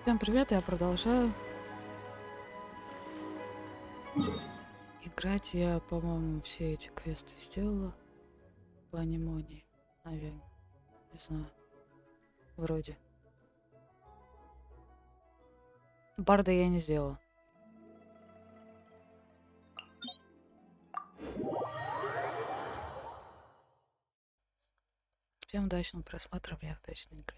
Всем привет, я продолжаю играть. Я, по-моему, все эти квесты сделала по анимонии, наверное, не знаю, вроде. Барда я не сделала. Всем удачного просмотра, мне удачной игры.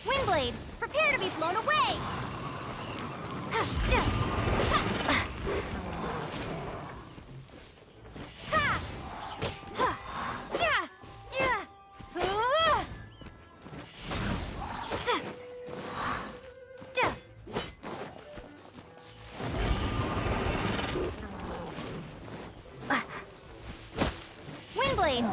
Windblade, prepare to be blown away! Windblade!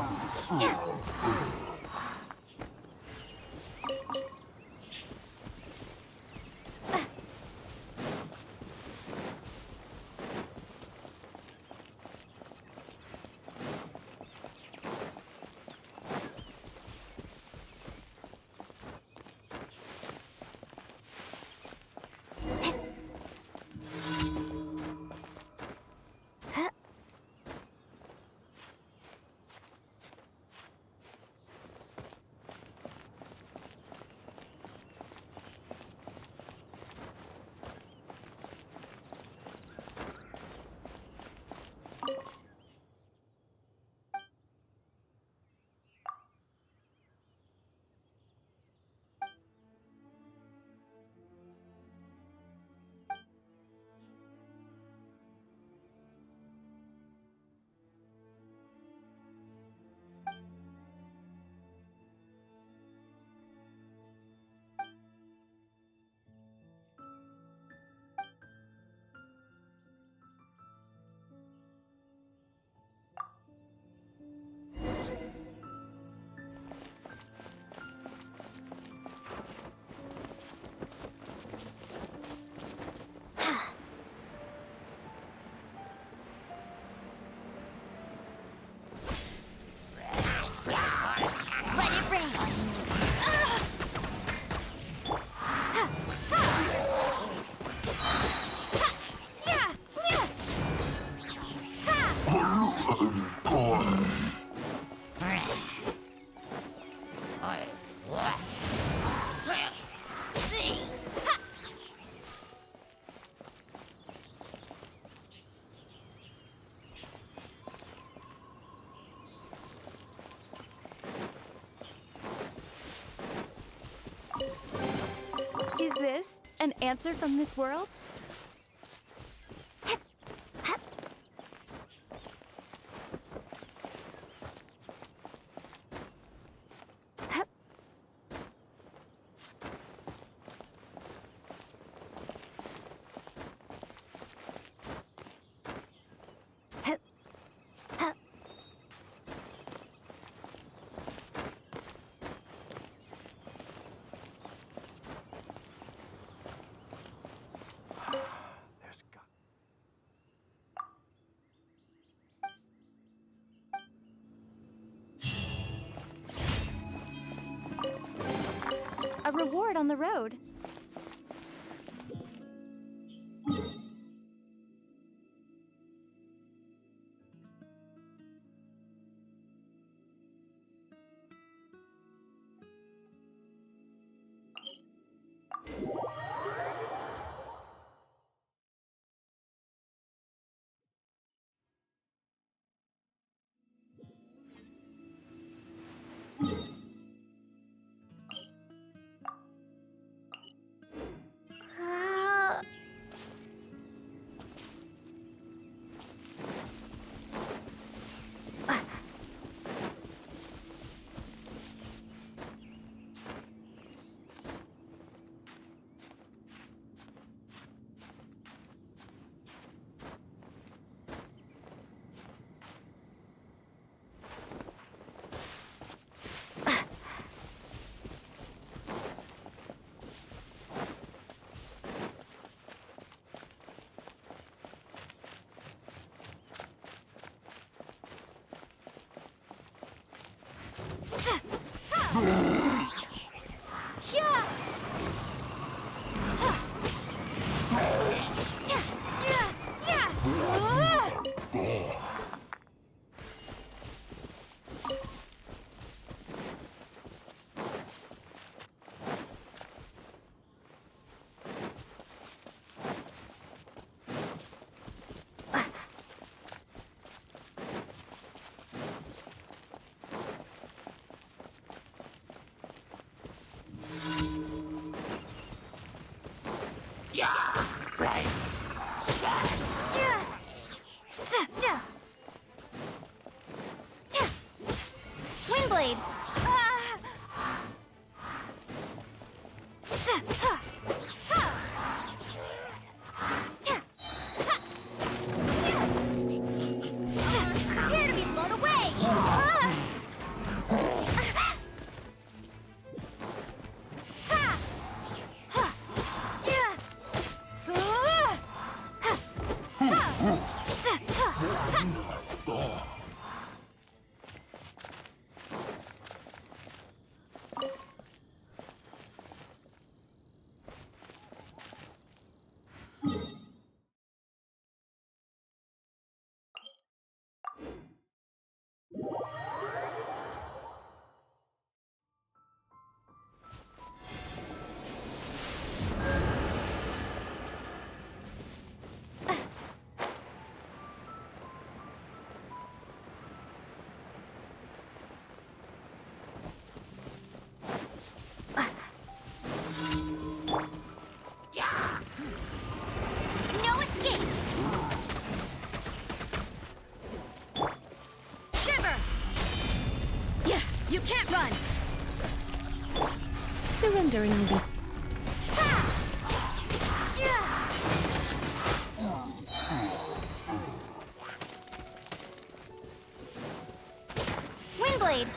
Is this an answer from this world? reward on the road. Windblade. Prepare to be blown away. No escape. Shiver. Yeah, you can't run. Surrendering the Windblade.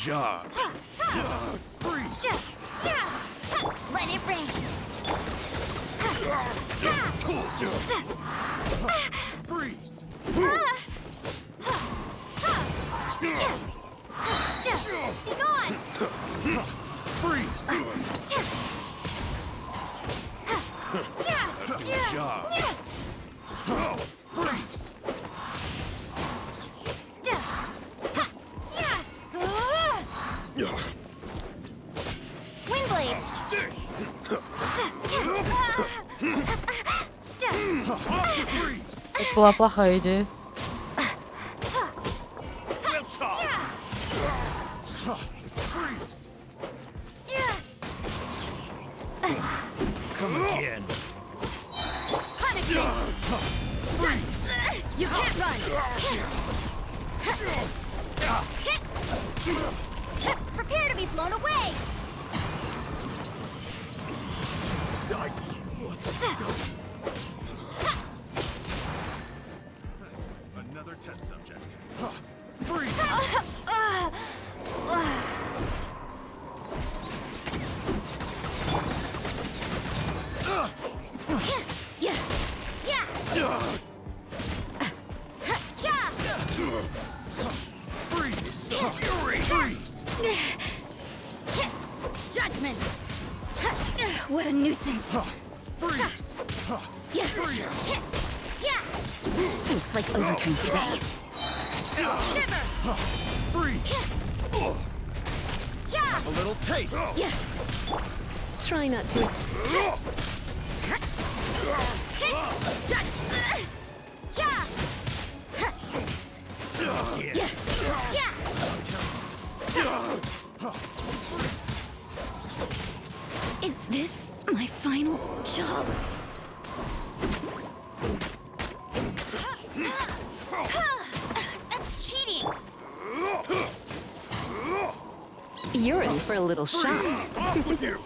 job. Let it rain. Freeze! Be gone. Freeze! Good job. Freeze! Windblade. Freeze! Это была плохая идея. Come again. Punishment. You can't run. Prepare to be blown away. Another test subject. Freeze! Yeah. Freeze! Fury! Freeze! Judgment. What a nuisance. Freeze! Yeah. Looks like overtime today. Shiver. Freeze! Yeah. A little taste! Yeah. Try not to. Yeah. Yeah. Is this my final job? That's cheating. You're in for a little shock. Off with you!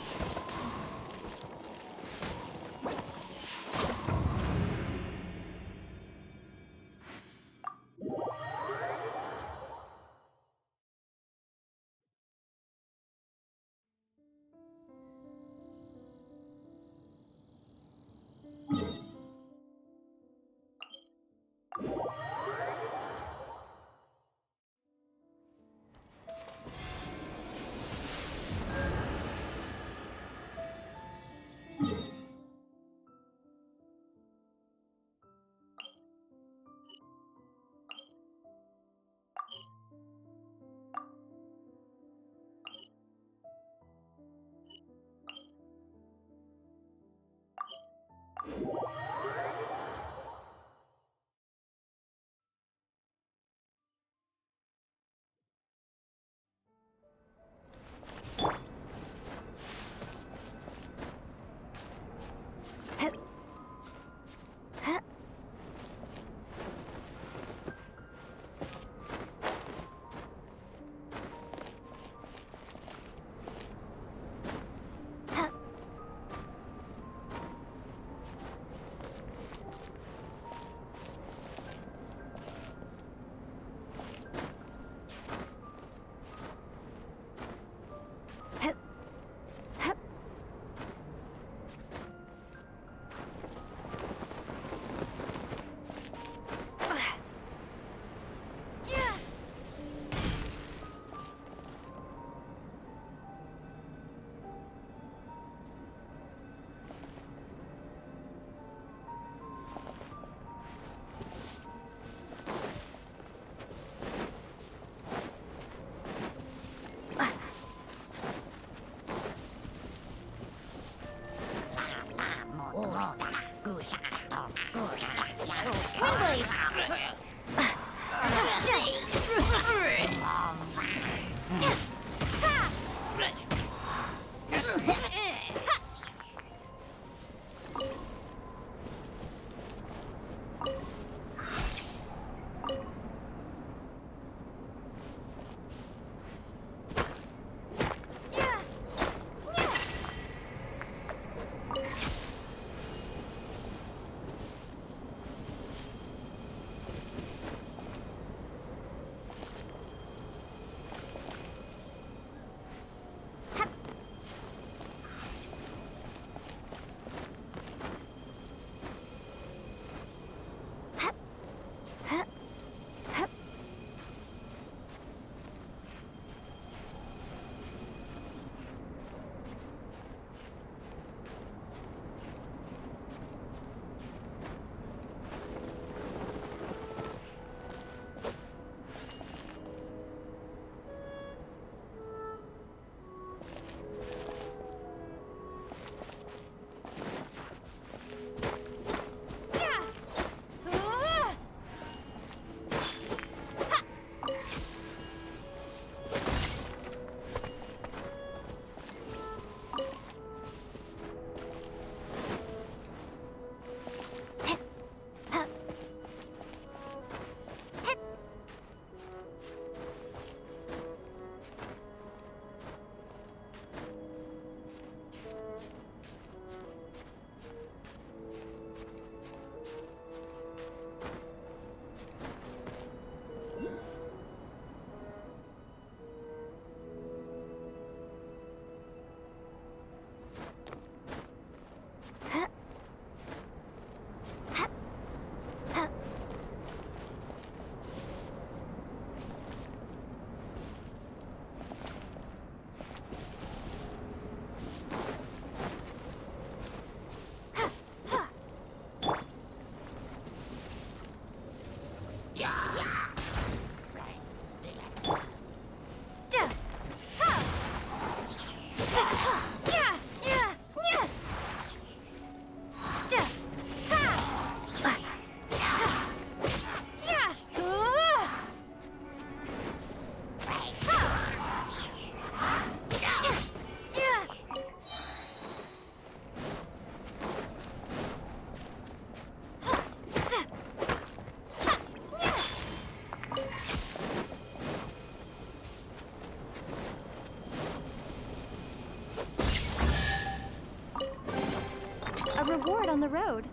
road.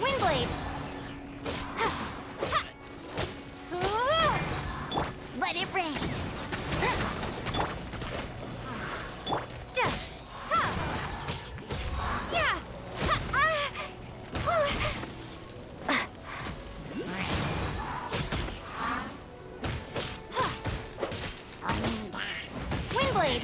Windblade! Let it rain! Windblade!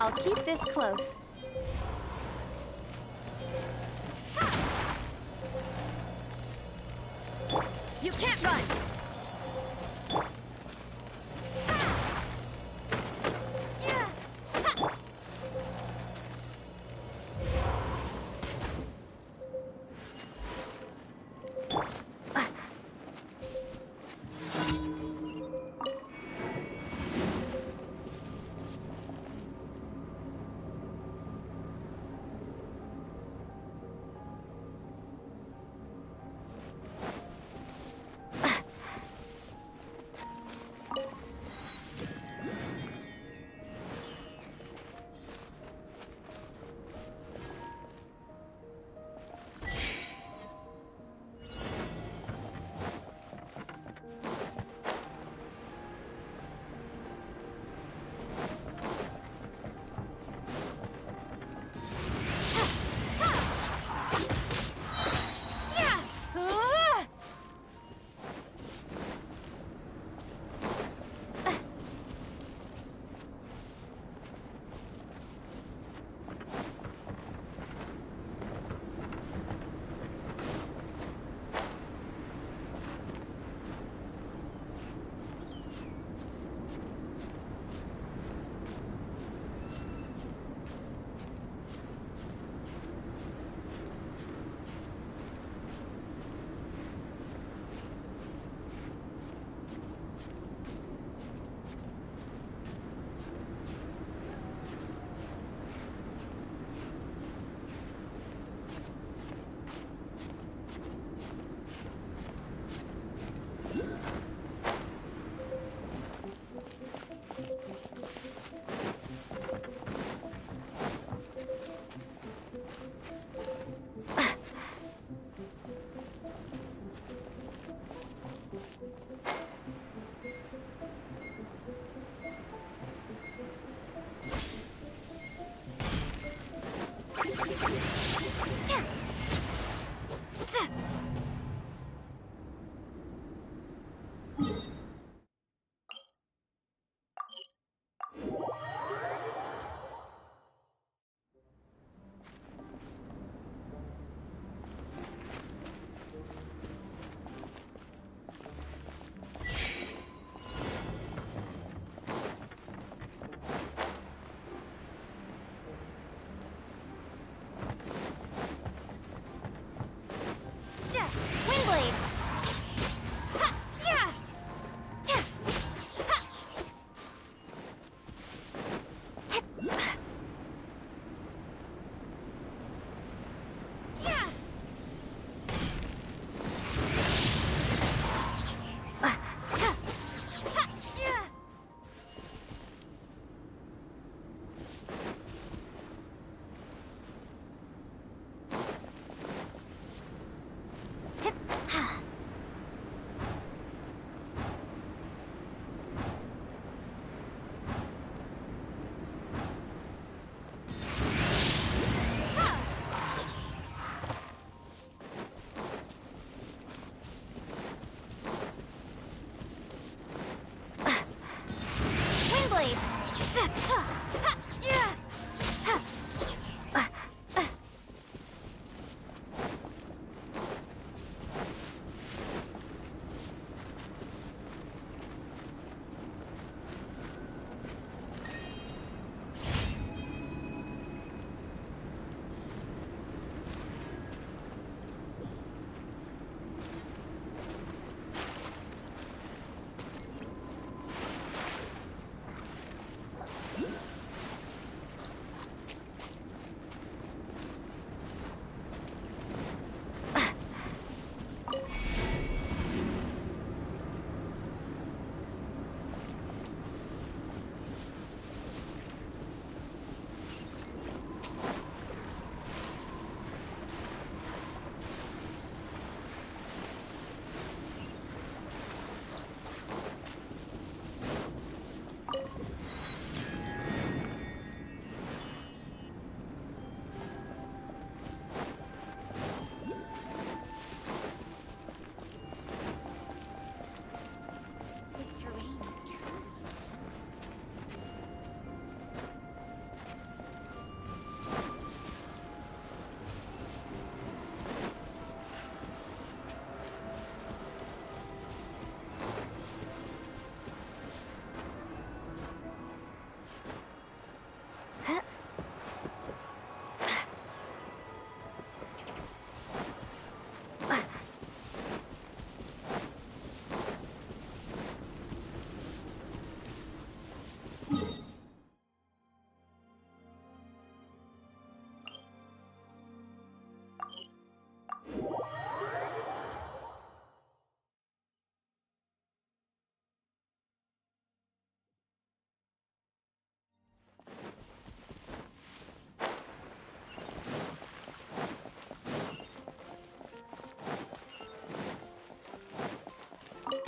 I'll keep this close. You can't run!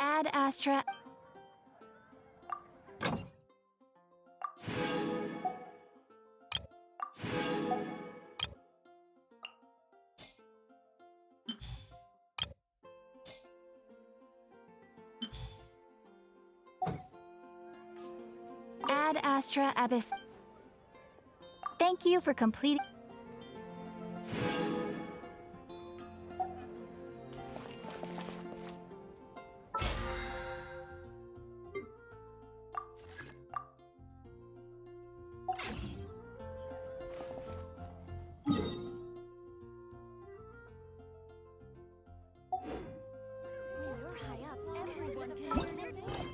Ad Astra. Ad Astra Abyss. Thank you for completing. When you're high up, everyone can open their face.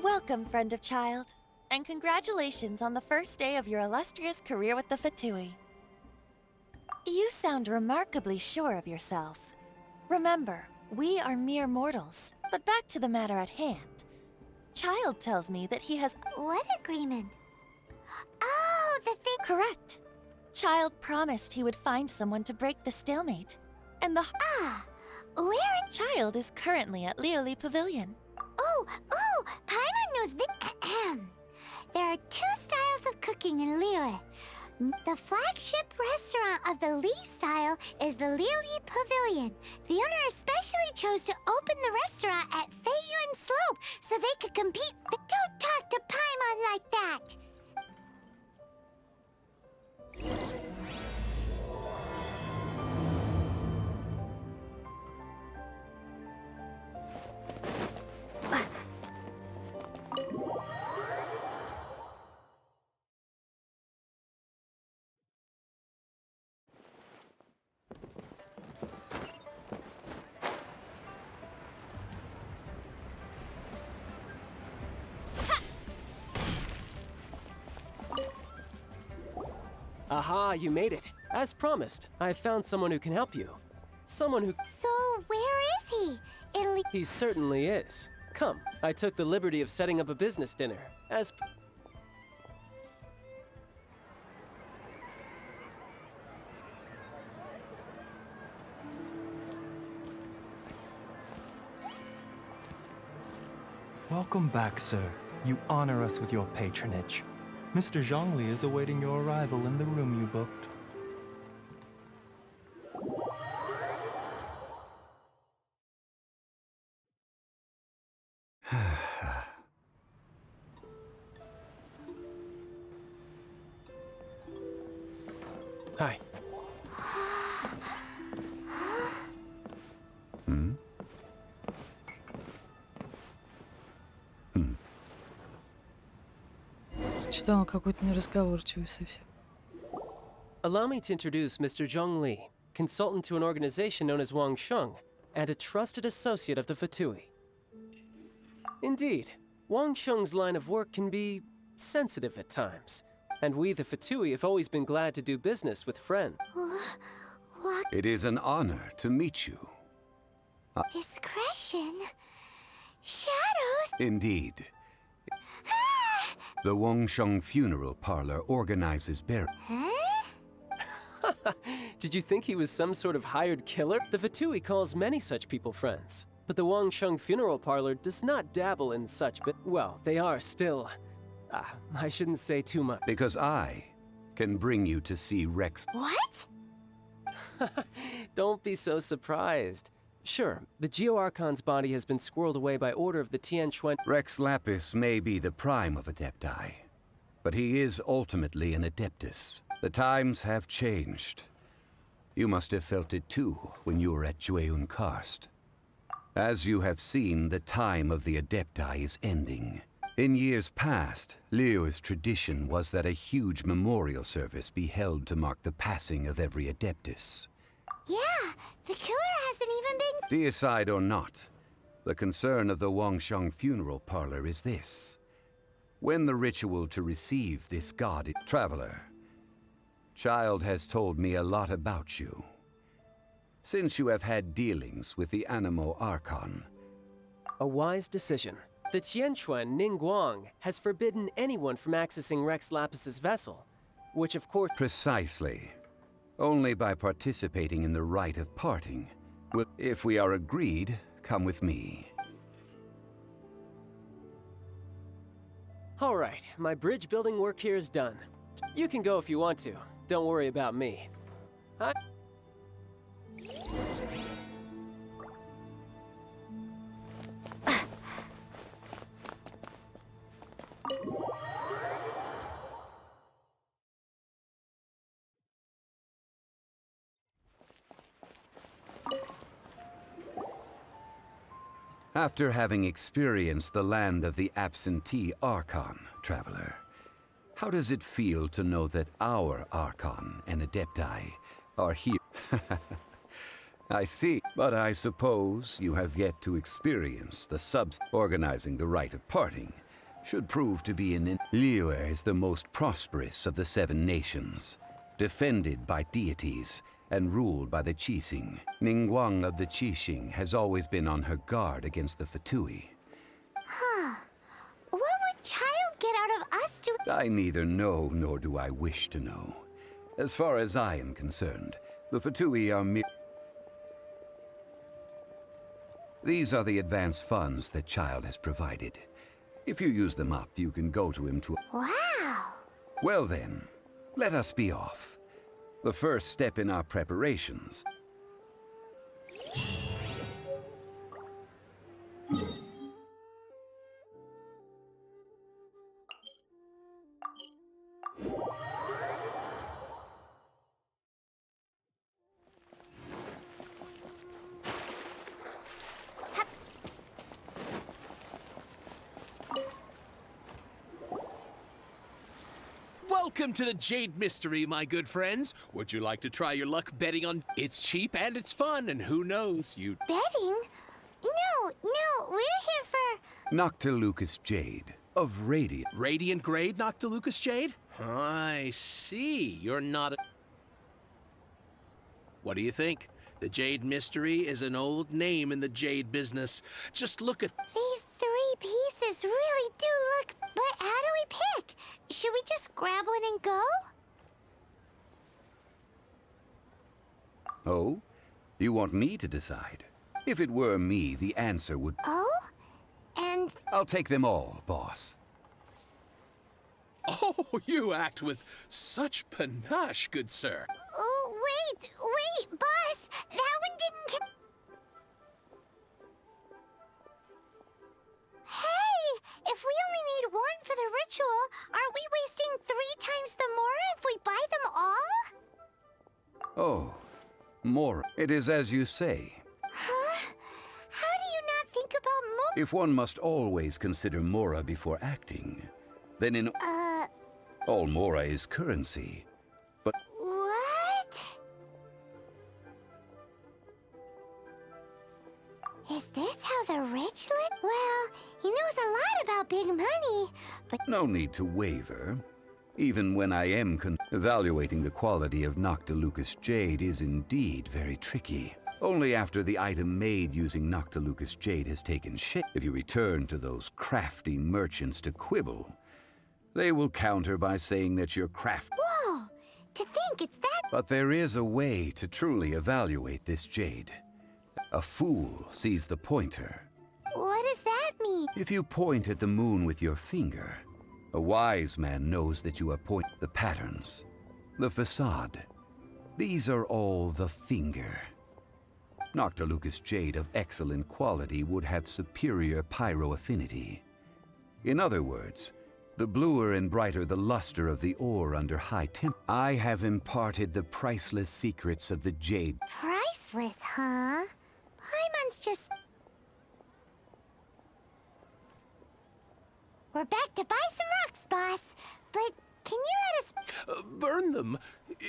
Welcome, friend of child, and congratulations on the first day of your illustrious career with the Fatui. You sound remarkably sure of yourself. Remember, we are mere mortals, but back to the matter at hand. Child tells me that he has... What agreement? Oh, the thing. Correct. Child promised he would find someone to break the stalemate, and the... Ah, where? Child is currently at Lioli Pavilion. Oh, Paimon knows this. There are two styles of cooking in Liyue. The flagship restaurant of the Li style is the Liuli Pavilion. The owner especially chose to open the restaurant at Feiyuan Slope so they could compete. But don't talk to Paimon like that. Aha, you made it. As promised, I found someone who can help you. Someone who... So where is he? Italy. He certainly is. Come, I took the liberty of setting up a business dinner. As... Welcome back, sir. You honor us with your patronage. Mr. Zhongli is awaiting your arrival in the room you booked. Hi. Что он какой-то неразговорчивый совсем. Allow me to introduce Mr. Zhong Li, consultant to an organization known as Wangsheng, and a trusted associate of the Fatui. Indeed, Wangsheng's line of work can be sensitive at times, and we, the Fatui, have always been glad to do business with friends. What It is an honor to meet you. discretion? Shadows? Indeed. The Wangsheng Funeral Parlor organizes burial. Huh? Did you think he was some sort of hired killer? The Fatui calls many such people friends, but the Wangsheng Funeral Parlor does not dabble in such, but, well, they are still I shouldn't say too much. Because I can bring you to see Rex. What? Don't be so surprised. Sure, the Geo-Archon's body has been squirreled away by order of the Tianquan. Rex Lapis may be the prime of Adepti, but he is ultimately an Adeptus. The times have changed. You must have felt it too when you were at Jueyun Karst. As you have seen, the time of the Adepti is ending. In years past, Leo's tradition was that a huge memorial service be held to mark the passing of every Adeptus. Yeah, the killer hasn't even been... Deicide or not, the concern of the Wangsheng funeral parlor is this. When the ritual to receive this god... Traveler, Child has told me a lot about you. Since you have had dealings with the Animo Archon. A wise decision. The Tianquan Ningguang has forbidden anyone from accessing Rex Lapis's vessel, which of course... Precisely. Only by participating in the rite of parting. If we are agreed, come with me. All right, my bridge building work here is done. You can go if you want to. Don't worry about me. After having experienced the land of the absentee Archon, Traveler, how does it feel to know that our Archon and Adepti are here? I see, but I suppose you have yet to experience the organizing the rite of parting should prove to be Liyue is the most prosperous of the 7 nations, defended by deities and ruled by the Qixing. Ningguang of the Qixing has always been on her guard against the Fatui. Huh. What would Child get out of us to... I neither know nor do I wish to know. As far as I am concerned, the Fatui are These are the advance funds that Child has provided. If you use them up, you can go to him to... Wow. Well then, let us be off. The first step in our preparations. Welcome to the Jade Mystery, my good friends. Would you like to try your luck betting on... It's cheap and it's fun, and who knows, you... Betting? No, we're here for... Noctilucus Jade of Radiant. Radiant grade Noctilucus Jade? I see. You're not a... What do you think? The Jade Mystery is an old name in the jade business. Just look at... These 3 pieces really do look... But how do we pick? Should we just grab one and go? Oh? You want me to decide? If it were me, the answer would... Oh? And... I'll take them all, boss. Oh, you act with such panache, good sir. Oh, wait, boss! That one didn't... Hey! If we only need 1 for the ritual, aren't we wasting 3 times the more if we buy them all? Oh, more. It is as you say. Huh? How do you not think about more? If one must always consider Mora before acting, then in... All Mora is currency. But... What? Is this how the rich live? Well, he knows a lot about big money, but... No need to waver. Even when I am evaluating the quality of Noctilucus Jade is indeed very tricky. Only after the item made using Noctilucus Jade has taken shape. If you return to those crafty merchants to quibble, they will counter by saying that your craft... Whoa! To think it's that... But there is a way to truly evaluate this jade. A fool sees the pointer. What does that mean? If you point at the moon with your finger, A wise man knows that you are the patterns, the facade. These are all the finger. Noctilucous jade of excellent quality would have superior pyro affinity. In other words, the bluer and brighter the luster of the ore under high temp. I have imparted the priceless secrets of the jade. Priceless, huh? Paimon's just... We're back to buy some rocks, boss. But can you let us... Burn them?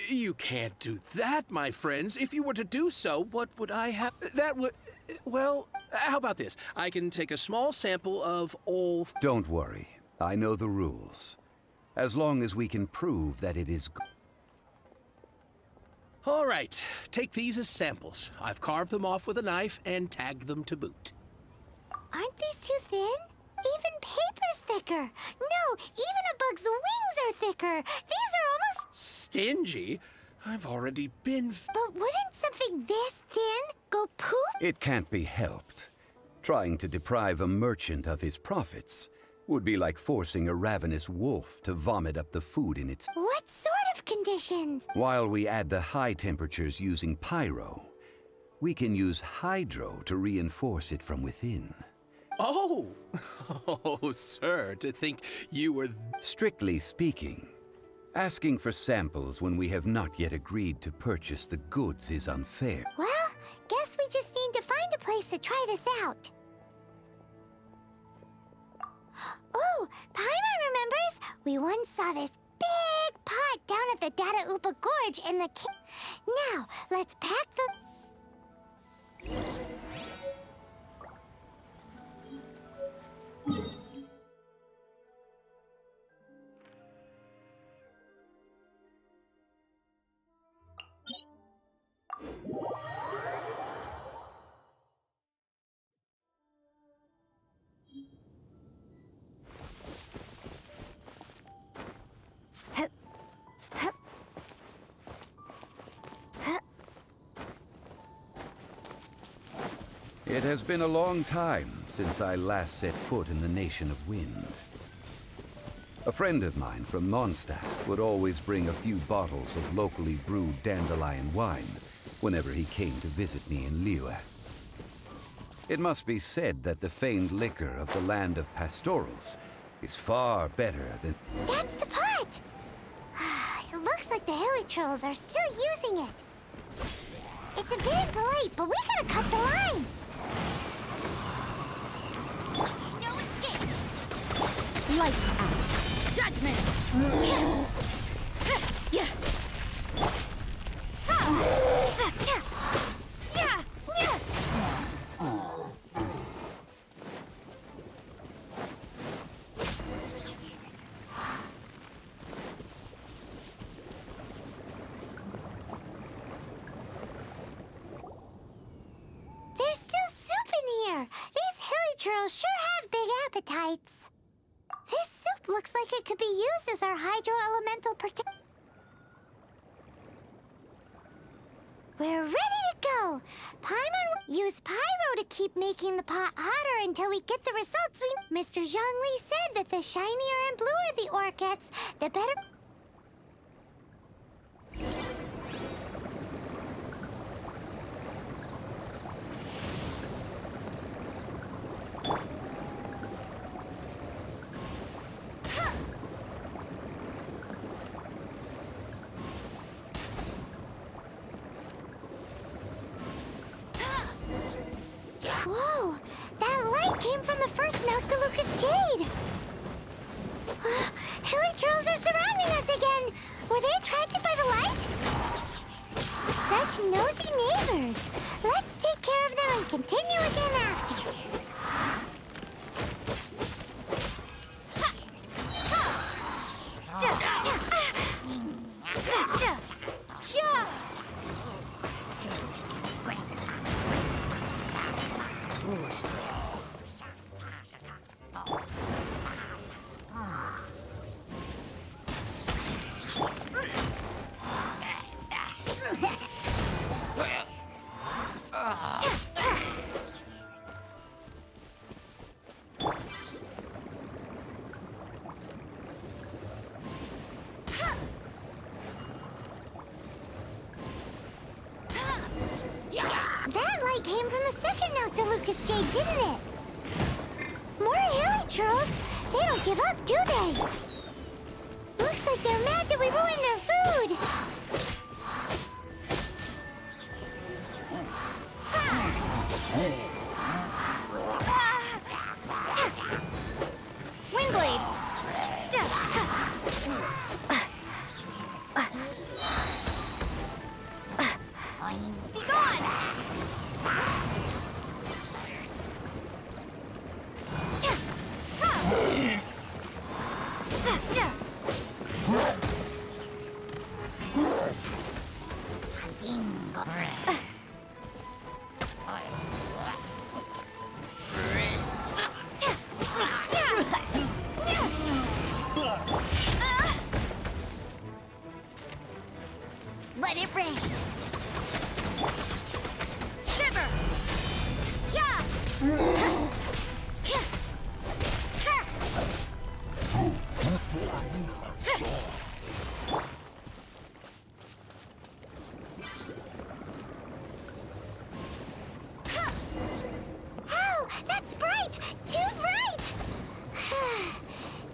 You can't do that, my friends. If you were to do so, what would I have? That would... Well, how about this? I can take a small sample of all... Don't worry. I know the rules. As long as we can prove that it is good. All right, take these as samples. I've carved them off with a knife and tagged them to boot. Aren't these too thin? Even paper's thicker. No, even a bug's wings are thicker. These are almost... Stingy? I've already been... But wouldn't something this thin go poof? It can't be helped. Trying to deprive a merchant of his profits would be like forcing a ravenous wolf to vomit up the food in its... What sort of conditions? While we add the high temperatures using pyro, we can use hydro to reinforce it from within. Oh! Oh, sir, to think you were... Strictly speaking, asking for samples when we have not yet agreed to purchase the goods is unfair. Well, guess we just need to find a place to try this out. Oh, Paimon remembers we once saw this big pot down at the Data Upa Gorge in the Now, let's pack the... It has been a long time since I last set foot in the Nation of Wind. A friend of mine from Mondstadt would always bring a few bottles of locally brewed dandelion wine whenever he came to visit me in Liyue. It must be said that the famed liquor of the land of pastorals is far better than... That's the pot! It looks like the hilly trolls are still using it. It's a bit impolite, but we gotta cut the line. No escape! Lights out. Judgment! There's still soup in here. These hilly trolls sure have big appetites. This soup looks like it could be used as our hydro-elemental We're ready to go. Paimon will use pyro to keep making the pot hotter until we get the results we... Mr. Zhongli said that the shinier and bluer the ore gets, the better... Whoa! That light came from the first Noctilucous jade! Hilly trolls are surrounding us again! Were they attracted by the light? Such nosy neighbors! Let's take care of them and continue again after. probably came from the second Noctilucous jade, didn't it? More hilly churls. They don't give up, do they? Looks like they're mad that we ruined their food. Windblade. Be gone! Let it rain. Shiver. Yeah. Oh, that's bright! Too bright!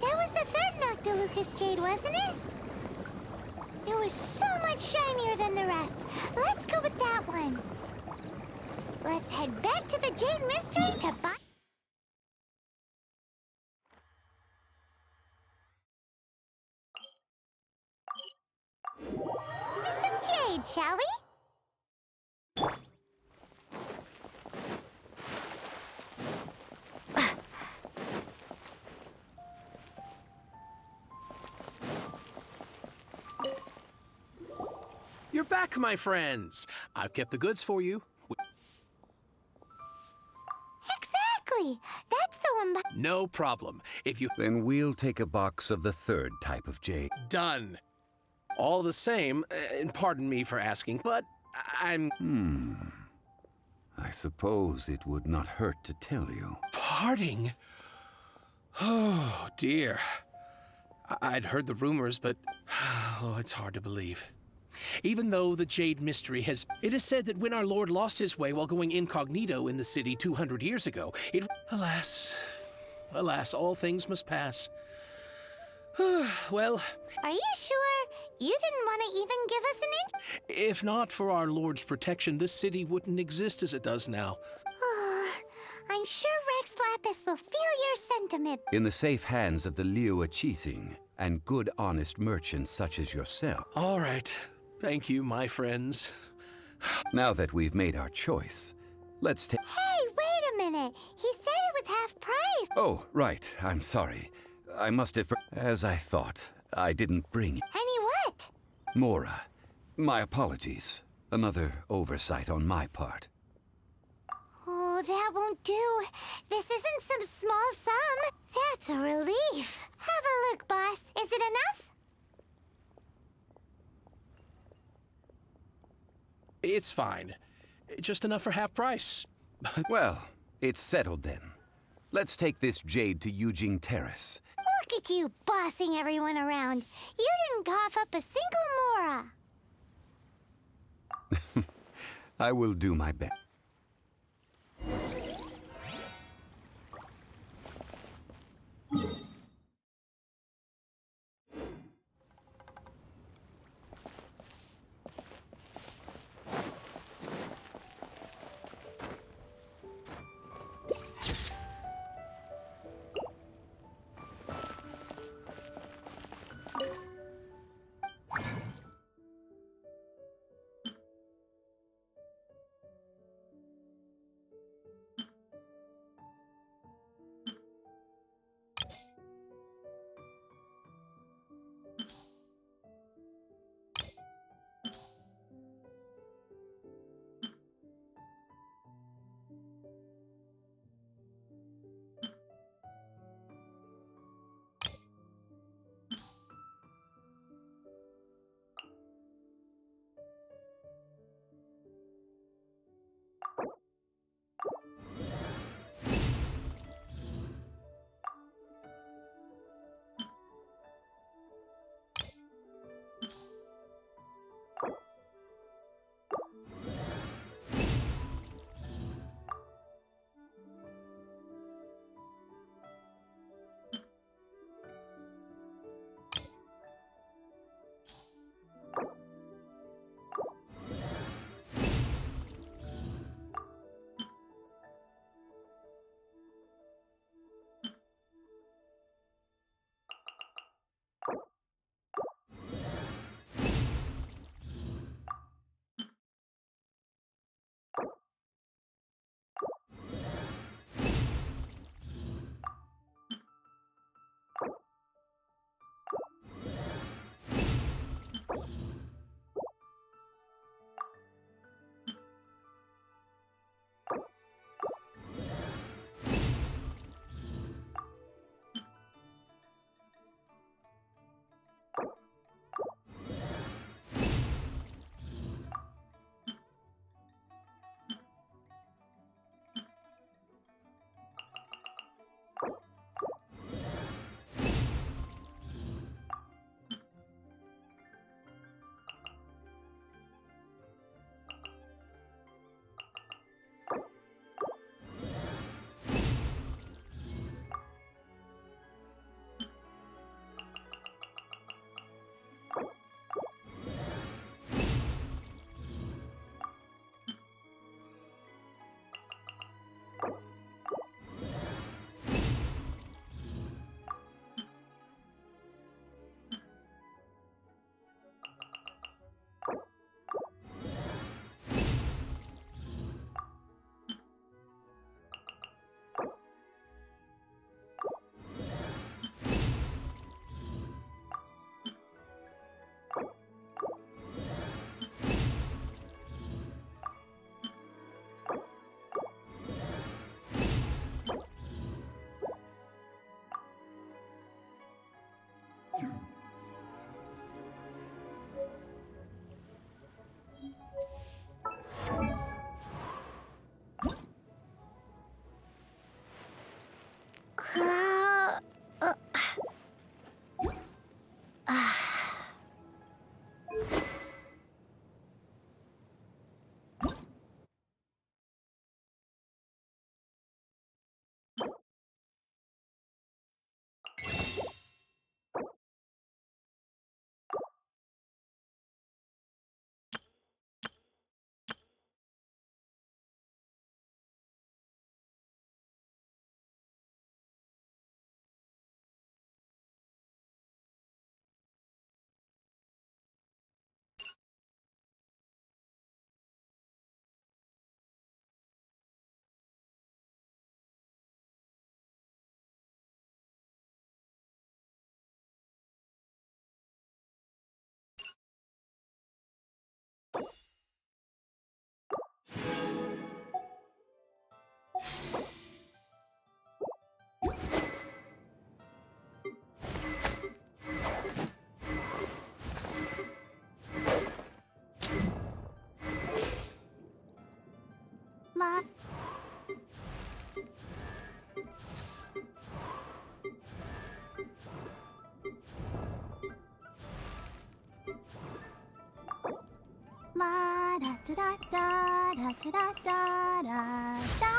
That was the third Noctilucous jade, wasn't it? It was so much shinier than the rest. Let's go with that one. Let's head back to the Jade Mystery to buy some jade, shall we? You're back, my friends. I've kept the goods for you. Exactly. That's the one. No problem. If you... Then we'll take a box of the third type of jade. Done. All the same, and pardon me for asking, but I'm... I suppose it would not hurt to tell you. Parting? Oh, dear. I'd heard the rumors, but... Oh, it's hard to believe. Even though the Jade Mystery has... It is said that when our Lord lost his way while going incognito in the city 200 years ago, it... Alas, all things must pass. Well... Are you sure? You didn't want to even give us an inch? If not for our Lord's protection, this city wouldn't exist as it does now. Oh, I'm sure Rex Lapis will feel your sentiment. In the safe hands of the Liu Achising and good honest merchants such as yourself. All right. Thank you, my friends. Now that we've made our choice, let's take... Hey, wait a minute. He said it was half price. Oh, right. I'm sorry. I must have... As I thought, I didn't bring... Any what? Mora. My apologies. Another oversight on my part. Oh, that won't do. This isn't some small sum. That's a relief. Have a look, boss. Is it enough? It's fine. Just enough for half price. Well, it's settled then. Let's take this jade to Yujing Terrace. Look at you bossing everyone around. You didn't cough up a single Mora. I will do my best. Ma. Ma da da da da da da da da da.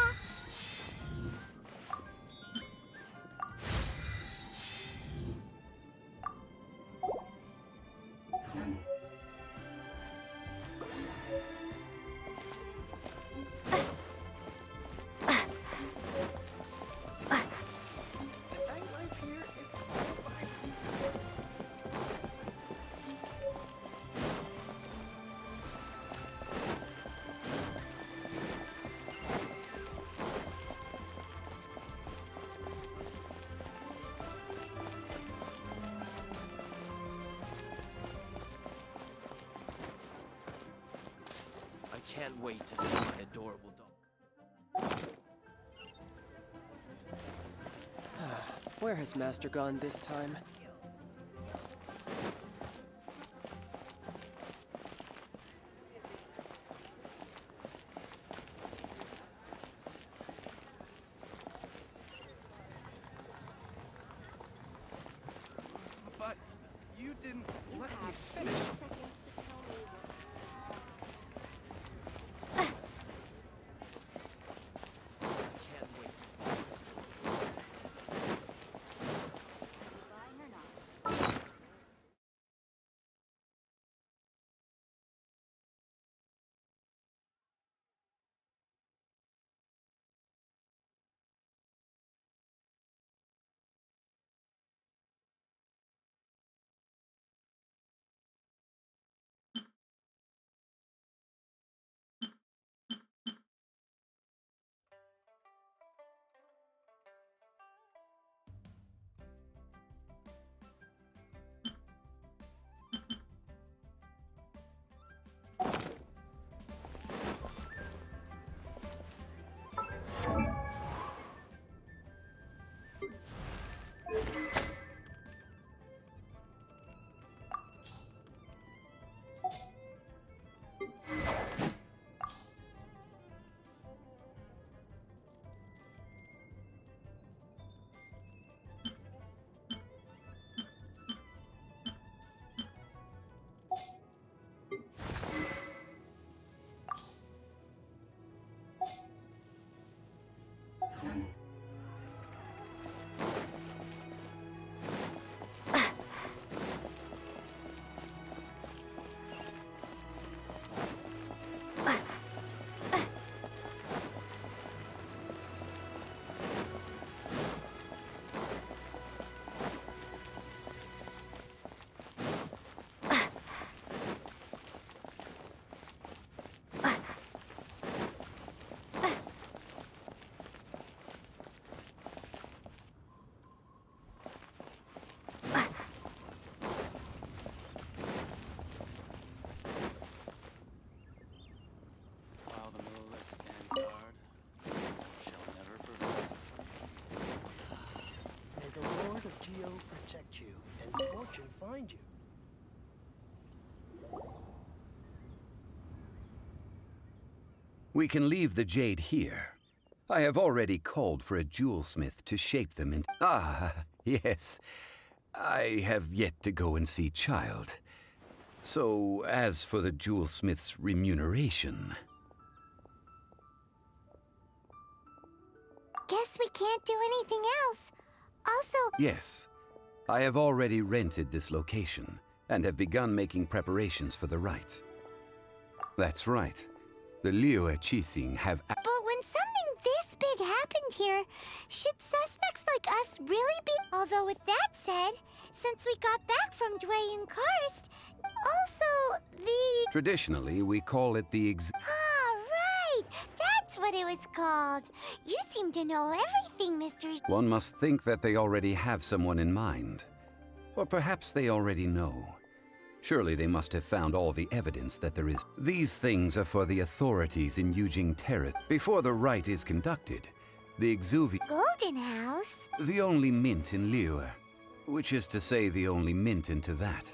I can't wait to see my adorable dog. Where has Master gone this time? But you didn't let me finish. While the monolith stands guard, shall never prevail. May the Lord of Geo protect you and fortune find you. We can leave the jade here. I have already called for a jewelsmith to shape them into... Ah, yes. I have yet to go and see Child. So, as for the jewelsmith's remuneration... Guess we can't do anything else. Also... Yes. I have already rented this location, and have begun making preparations for the rite. That's right. The Liu Qixing have... But when something this big happened here, should suspects like us really be... Although with that said, since we got back from Dwayne Karst, also the... Traditionally, we call it the Ah, right! That's what it was called. You seem to know everything, Mr. One must think that they already have someone in mind. Or perhaps they already know. Surely they must have found all the evidence that there is. These things are for the authorities in Yujing Terrace. Before the rite is conducted, the Exuvi... Golden House? The only mint in Liyue, which is to say the only mint in Tevat.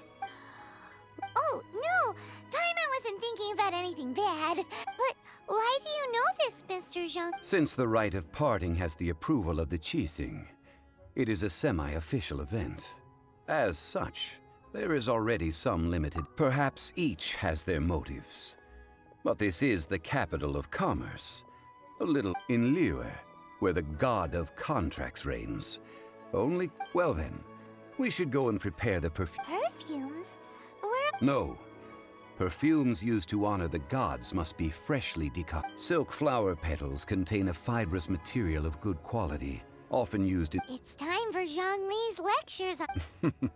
Oh, no! Paimon wasn't thinking about anything bad. But why do you know this, Mr. Zhang? Since the rite of parting has the approval of the Qixing, it is a semi-official event. As such, there is already some limited... Perhaps each has their motives. But this is the capital of commerce. A little in Liyue, where the god of contracts reigns. Only... Well then, we should go and prepare the Perfumes? Where... No. Perfumes used to honor the gods must be freshly decocted. Silk flower petals contain a fibrous material of good quality, often used in... It's time for Zhang Li's lectures on...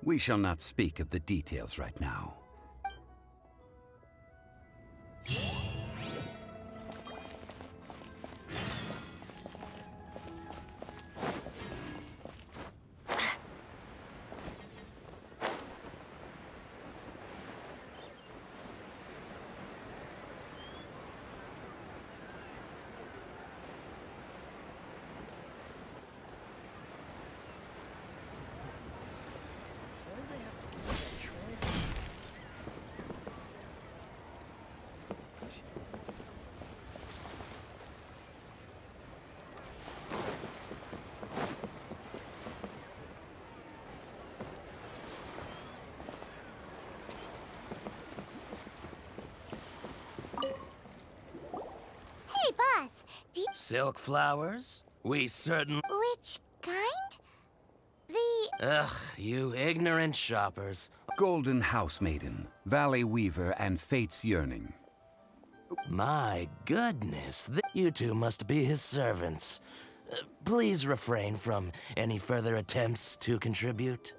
We shall not speak of the details right now. Why'd they have to give us that training? Hey, boss! Do you... Silk flowers? We certain... Which kind? The... Ugh, you ignorant shoppers. Golden House Maiden, Valley Weaver, and Fate's Yearning. My goodness, you two must be his servants. Please refrain from any further attempts to contribute.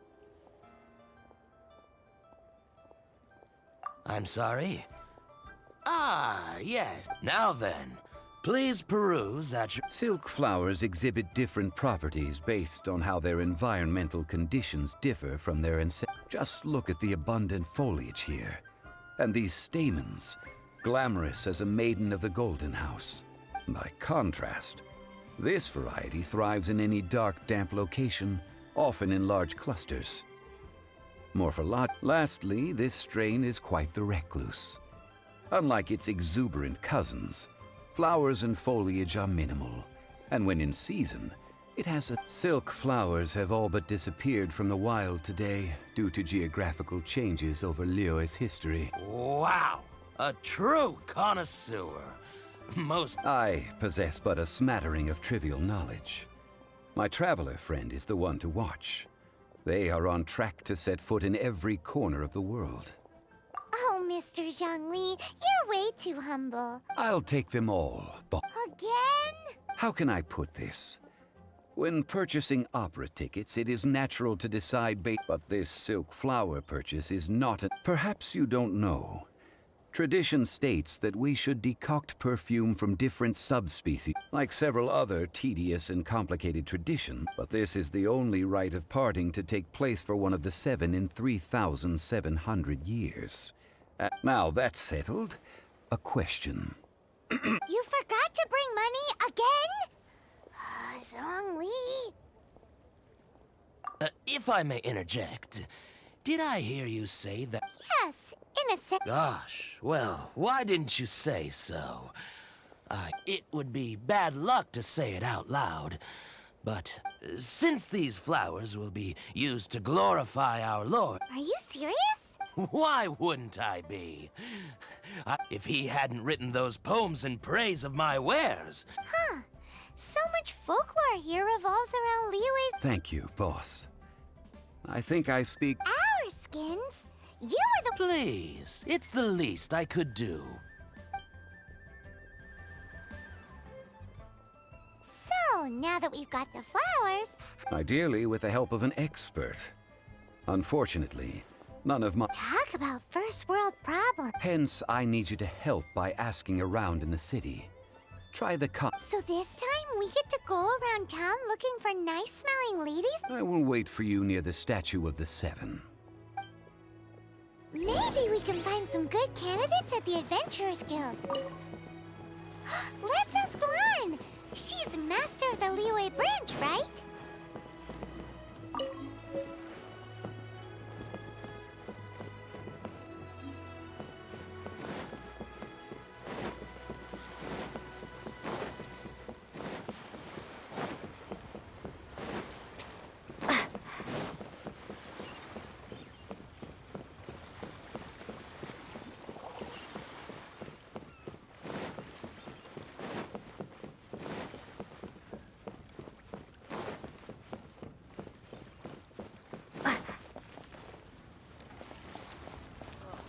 I'm sorry? Ah, yes. Now then, please peruse at your... Silk flowers exhibit different properties based on how their environmental conditions differ from their Just look at the abundant foliage here. And these stamens, glamorous as a maiden of the Golden House. By contrast, this variety thrives in any dark, damp location, often in large clusters. Lastly, this strain is quite the recluse. Unlike its exuberant cousins, flowers and foliage are minimal, and when in season, it has a... Silk flowers have all but disappeared from the wild today due to geographical changes over Liyue's history. Wow! A true connoisseur. I possess but a smattering of trivial knowledge. My traveler friend is the one to watch. They are on track to set foot in every corner of the world. Oh, Mr. Zhang Li, you're way too humble. I'll take them all, but... Again? How can I put this? When purchasing opera tickets, it is natural to decide but this silk flower purchase is not a... Perhaps you don't know. Tradition states that we should decoct perfume from different subspecies, like several other tedious and complicated traditions, but this is the only rite of parting to take place for one of the 7 in 3,700 years. Now that's settled, a question. You forgot to bring money again? Zhang Li. If I may interject, did I hear you say that? Yes, in a sense. Gosh, well, why didn't you say so? It would be bad luck to say it out loud, but since these flowers will be used to glorify our Lord... Are you serious? Why wouldn't I be? If he hadn't written those poems in praise of my wares... Huh. So much folklore here revolves around Liyue's... Thank you, boss. I think I speak... Our skins? You were the... Please, it's the least I could do. So, now that we've got the flowers... Ideally with the help of an expert. Unfortunately, none of my... Talk about first world problems. Hence, I need you to help by asking around in the city. Try the So this time we get to go around town looking for nice-smelling ladies? I will wait for you near the statue of the Seven. Maybe we can find some good candidates at the Adventurers Guild. Let's ask Lan! She's master of the Liyue branch, right?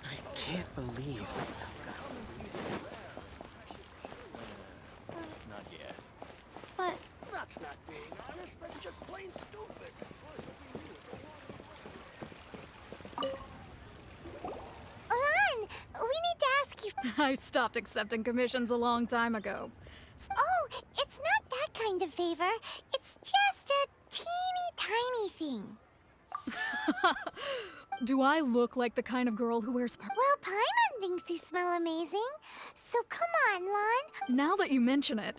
I can't believe Not yet. But... That's not being honest. That's just plain stupid. Lan, we need to ask you... I stopped accepting commissions a long time ago. Oh, it's not that kind of favor. It's just a teeny tiny thing. Do I look like the kind of girl who wears Well, Paimon thinks you smell amazing. So come on, Lan. Now that you mention it,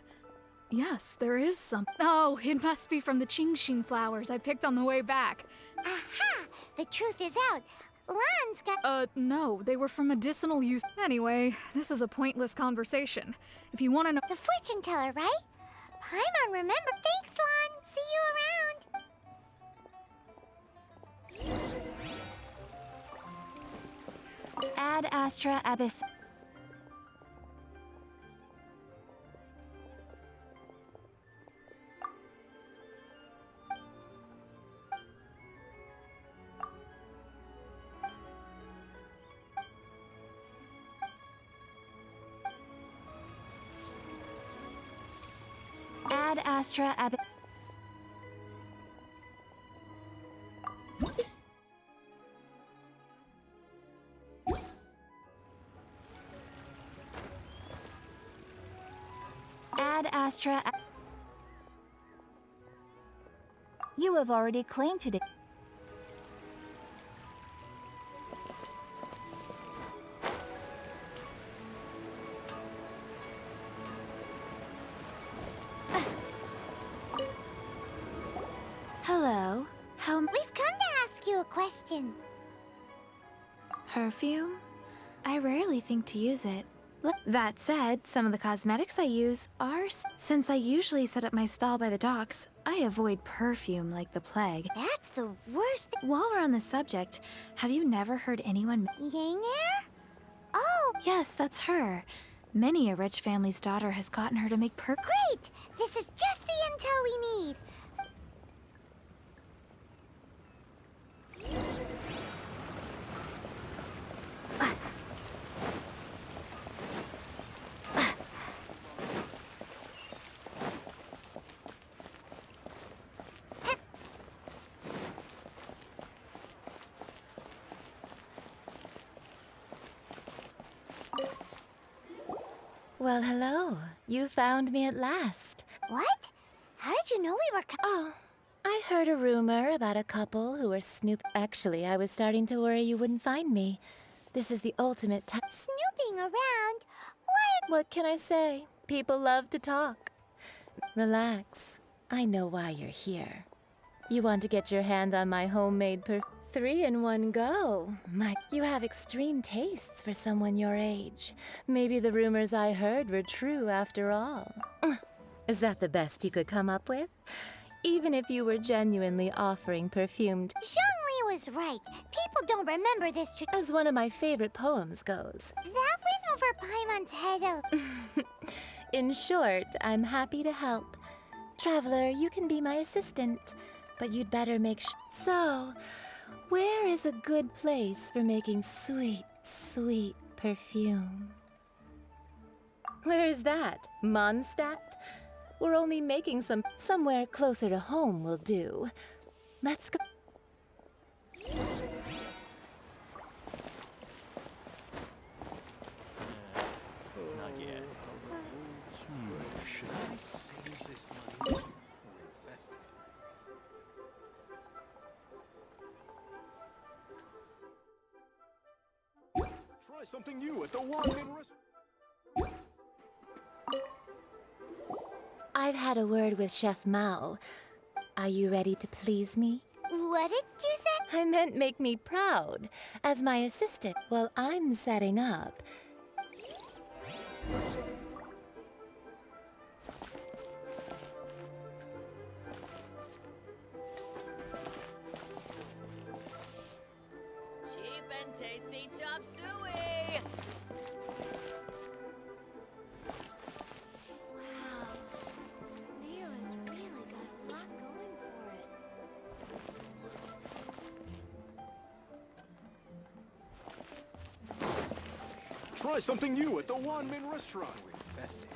yes, there is some. Oh, it must be from the Qingxin flowers I picked on the way back. Aha! The truth is out. Lan's got... No, they were for medicinal use. Anyway, this is a pointless conversation. If you want to know... The fortune teller, right? Paimon, remember. Thanks, Lan. See you around. Ad Astra Abyss. Ad Astra Abyss. Ad Astra. You have already claimed it. Hello. We've come to ask you a question. Perfume? I rarely think to use it. That said, some of the cosmetics I use are... Since I usually set up my stall by the docks, I avoid perfume like the plague. That's the worst thing. While we're on the subject, have you never heard anyone... Yang-er? Oh! Yes, that's her. Many a rich family's daughter has gotten her to make Great! This is just the intel we need. Well, hello. You found me at last. What? How did you know we were Oh, I heard a rumor about a couple who were Actually, I was starting to worry you wouldn't find me. This is the ultimate snooping around? What can I say? People love to talk. Relax. I know why you're here. You want to get your hand on my homemade 3 in one go. You have extreme tastes for someone your age. Maybe the rumors I heard were true after all. Is that the best you could come up with? Even if you were genuinely offering perfumed... Zhongli was right. People don't remember this As one of my favorite poems goes. That went over Paimon's head. In short, I'm happy to help. Traveler, you can be my assistant, but you'd better make So, where is a good place for making sweet, sweet perfume? Where is that? Mondstadt? We're only making somewhere closer to home will do. Let's go. Not yet. Should I save this money or invest it? Try something new at the Wanmin restaurant. I've had a word with Chef Mao. Are you ready to please me? What did you say? I meant make me proud. As my assistant while I'm setting up. Cheap and tasty chop suey! Wow. Leo's really got a lot going for it. Try something new at the Wanmin restaurant. Invest it.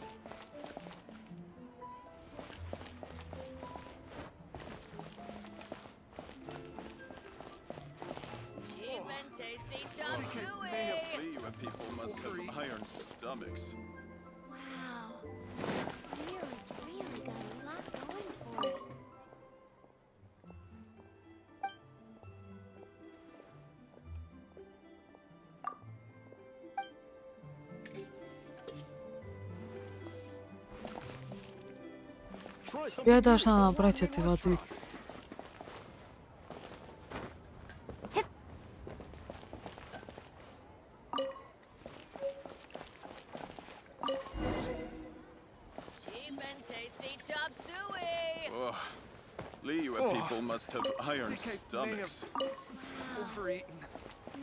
Cheap and tasty chop May suey! have flee where people must have iron stomachs. Wow. Leo's really got a lot going for it. Try something Я new должна at the набрать Wanmin этой воды. restaurant. Cheap and tasty chop suey! Ugh. Lee where people must have iron stomachs. Overeaten.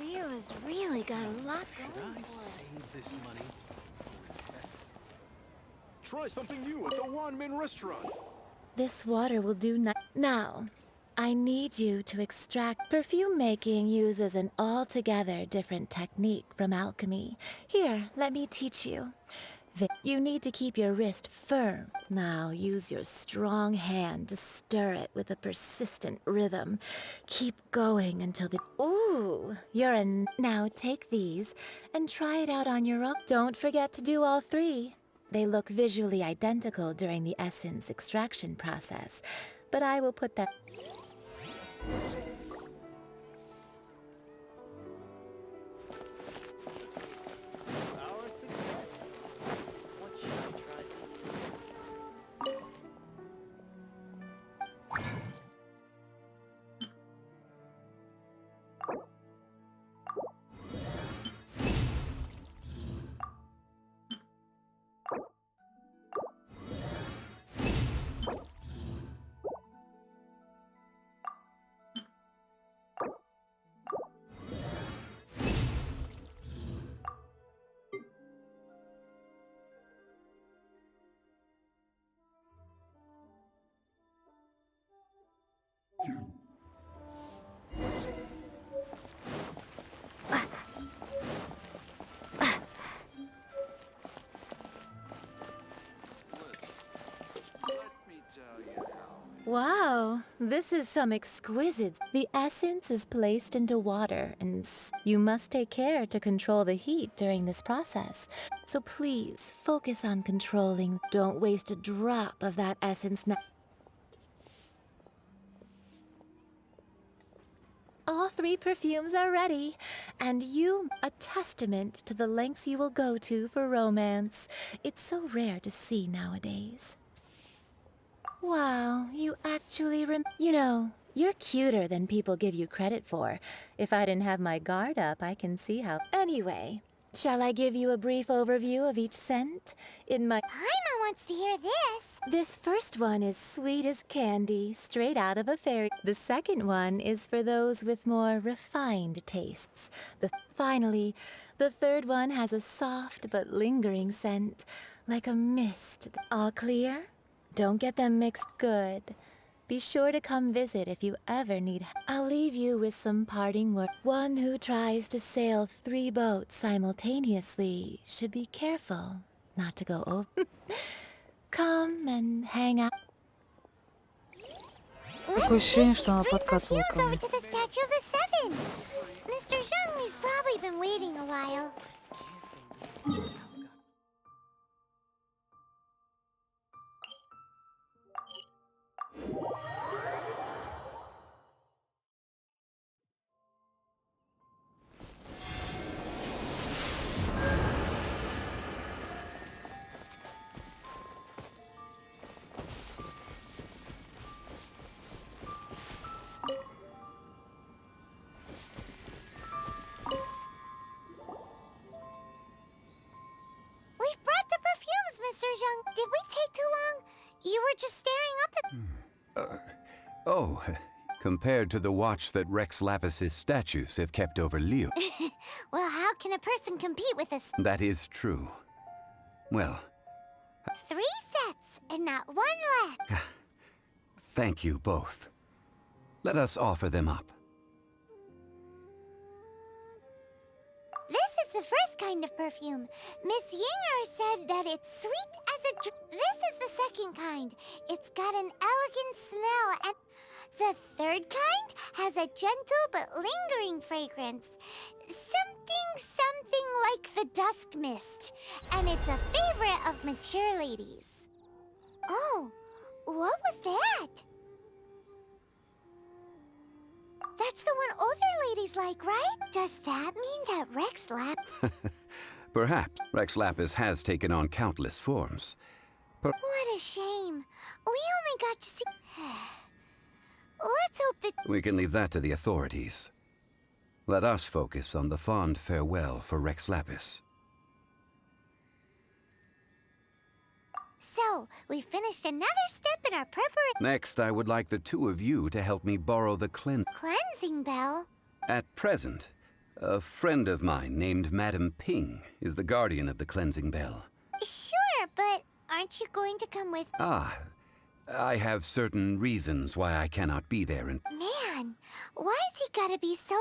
Leo's really got a lot Should going I for it. save this money or invest it? Try something new at the Wanmin restaurant. This water will do now. I need you to extract. Perfume making uses an altogether different technique from alchemy. Here, let me teach you. You need to keep your wrist firm. Now use your strong hand to stir it with a persistent rhythm. Keep going until the... Ooh, you're a... Now take these and try it out on your own. Don't forget to do all 3. They look visually identical during the essence extraction process, but I will put that... Our success. What should I try this time? Wow, this is some exquisite. The essence is placed into water, and you must take care to control the heat during this process. So please focus on controlling. Don't waste a drop of that essence now. All 3 perfumes are ready, and you a testament to the lengths you will go to for romance. It's so rare to see nowadays. Wow, you actually You know, you're cuter than people give you credit for. If I didn't have my guard up, I can see how. Anyway, shall I give you a brief overview of each scent? Paimon wants to hear this. This first one is sweet as candy, straight out of a fairy. The second one is for those with more refined tastes. Finally, the third one has a soft but lingering scent, like a mist. All clear? Don't get them mixed. Good. Be sure to come visit if you ever need. I'll leave you with some parting words. One who tries to sail 3 boats simultaneously should be careful not to go over. Come and hang out. Такое ощущение, что она Three подкатывала perfumes ко over мне. to the Statue of the Seven. Mr. Zhongli's probably been waiting a while. We've brought the perfumes, Mr. Zhong. Did we take too long? You were just staring up at... Oh, compared to the watch that Rex Lapis's statues have kept over Leo. Well, how can a person compete with us? That is true. Well, 3 sets and not 1 left. thank you both. Let us offer them up. This is the first kind of perfume. Miss Yinger said that it's sweet as a... This is the second kind. It's got an elegant smell, and the third kind has a gentle but lingering fragrance. Something like the dusk mist. And it's a favorite of mature ladies. Oh, what was that? That's the one older ladies like, right? Does that mean that Rex Lap... Perhaps Rex Lapis has taken on countless forms. What a shame. We only got to see... Let's hope that... We can leave that to the authorities. Let us focus on the fond farewell for Rex Lapis. So, we finished another step in our preparation... Next, I would like the 2 of you to help me borrow the Cleansing bell? At present, a friend of mine named Madame Ping is the guardian of the cleansing bell. Sure, but aren't you going to come with... Ah, I have certain reasons why I cannot be there and... Man, why has he gotta be so...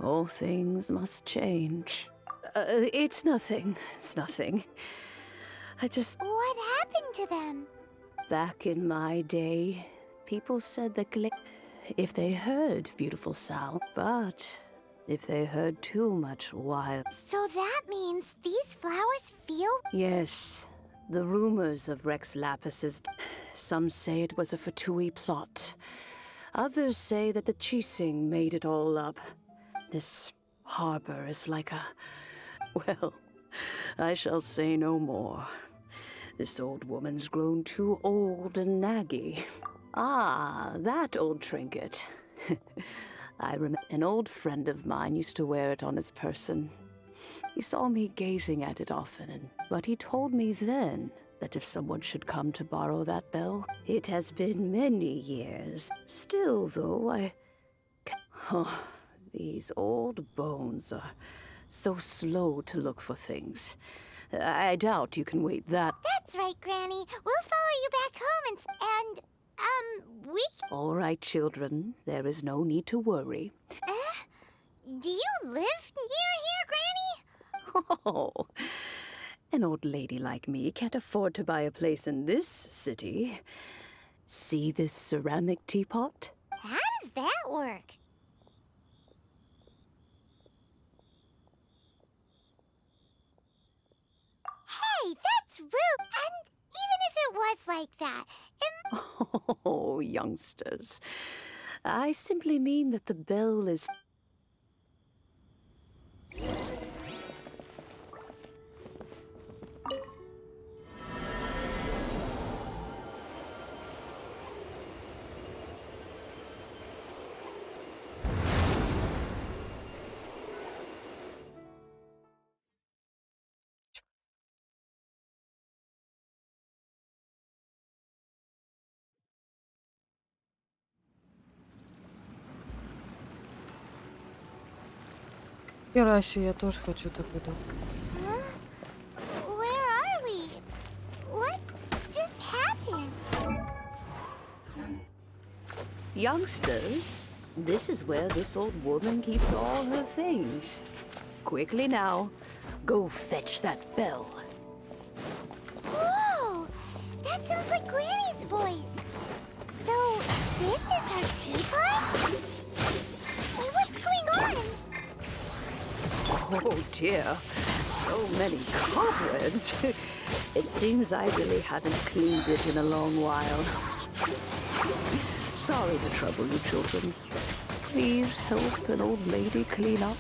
All things must change. It's nothing. It's nothing. I just... What happened to them? Back in my day, people said that if they heard beautiful sound, but if they heard too much wild... So that means these flowers feel... Yes, the rumors of Rex Lapis's... Some say it was a Fatui plot. Others say that the Chising made it all up. This harbor is like a... Well, I shall say no more. This old woman's grown too old and naggy. Ah, that old trinket. I remember an old friend of mine used to wear it on his person. He saw me gazing at it often, but he told me then that if someone should come to borrow that bell, it has been many years. Still, though, Oh, these old bones are so slow to look for things. I doubt you can wait that. That's right, Granny. We'll follow you back home and we... All right, children. There is no need to worry. Do you live near here, Granny? Oh, an old lady like me can't afford to buy a place in this city. See this ceramic teapot? How does that work? Hey, that's rude! And even if it was like that, Oh, youngsters. I simply mean that the bell is... Хераси, я тоже хочу такой дом. where are we? What just happened? Youngsters, this is where this old woman keeps all her things. Quickly now, go fetch that bell. Whoa! That sounds like Granny's voice. So, this is her teapot? What's going on? Oh dear, so many cobwebs. It seems I really haven't cleaned it in a long while. Sorry to trouble you, children. Please help an old lady clean up.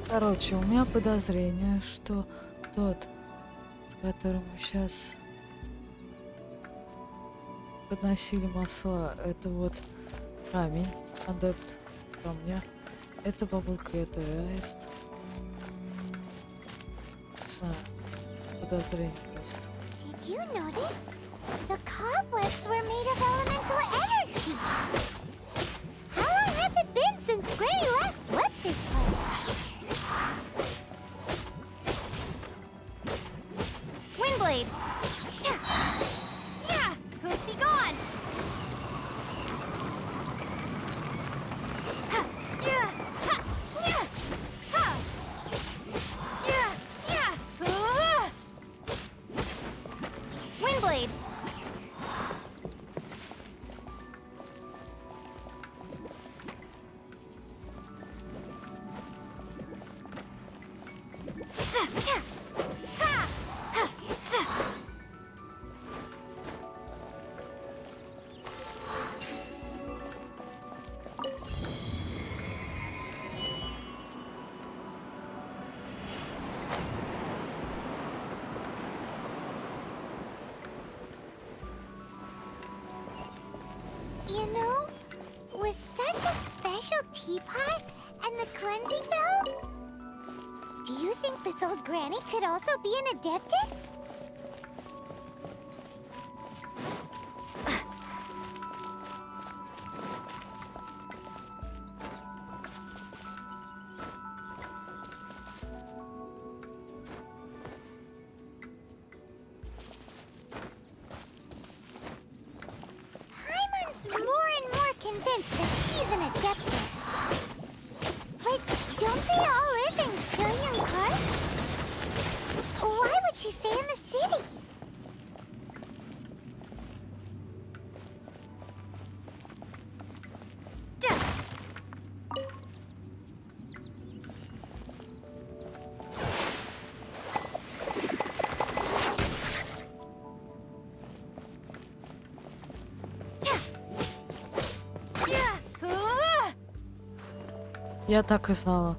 Короче, у меня подозрение, что тот, с которым мы сейчас подносили масла, это вот камень, адепт камня. Это бабулька, это аист. Не знаю, подозрение просто. Did you notice? The cobwebs were made of elemental energy. How long has it been since Granny last swept this place? Windblade! Ghost be gone! Windblade! You know, with such a special teapot and the cleansing bell, do you think this old granny could also be an adeptus? More and more convinced that she's an adeptus. But don't they all live in Kylian Karst? Why would she stay in the city? Я так и знала.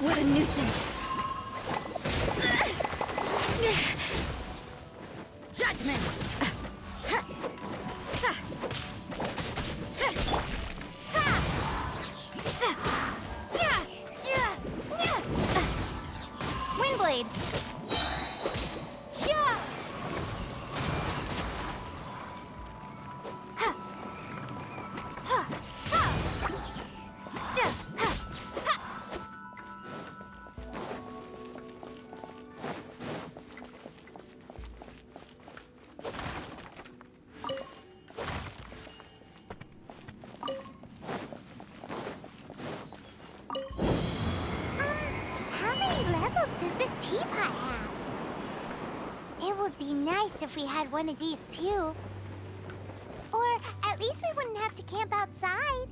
What a nuisance. Judgment. Windblade. How many levels does this teapot have? It would be nice if we had one of these too. Or at least we wouldn't have to camp outside.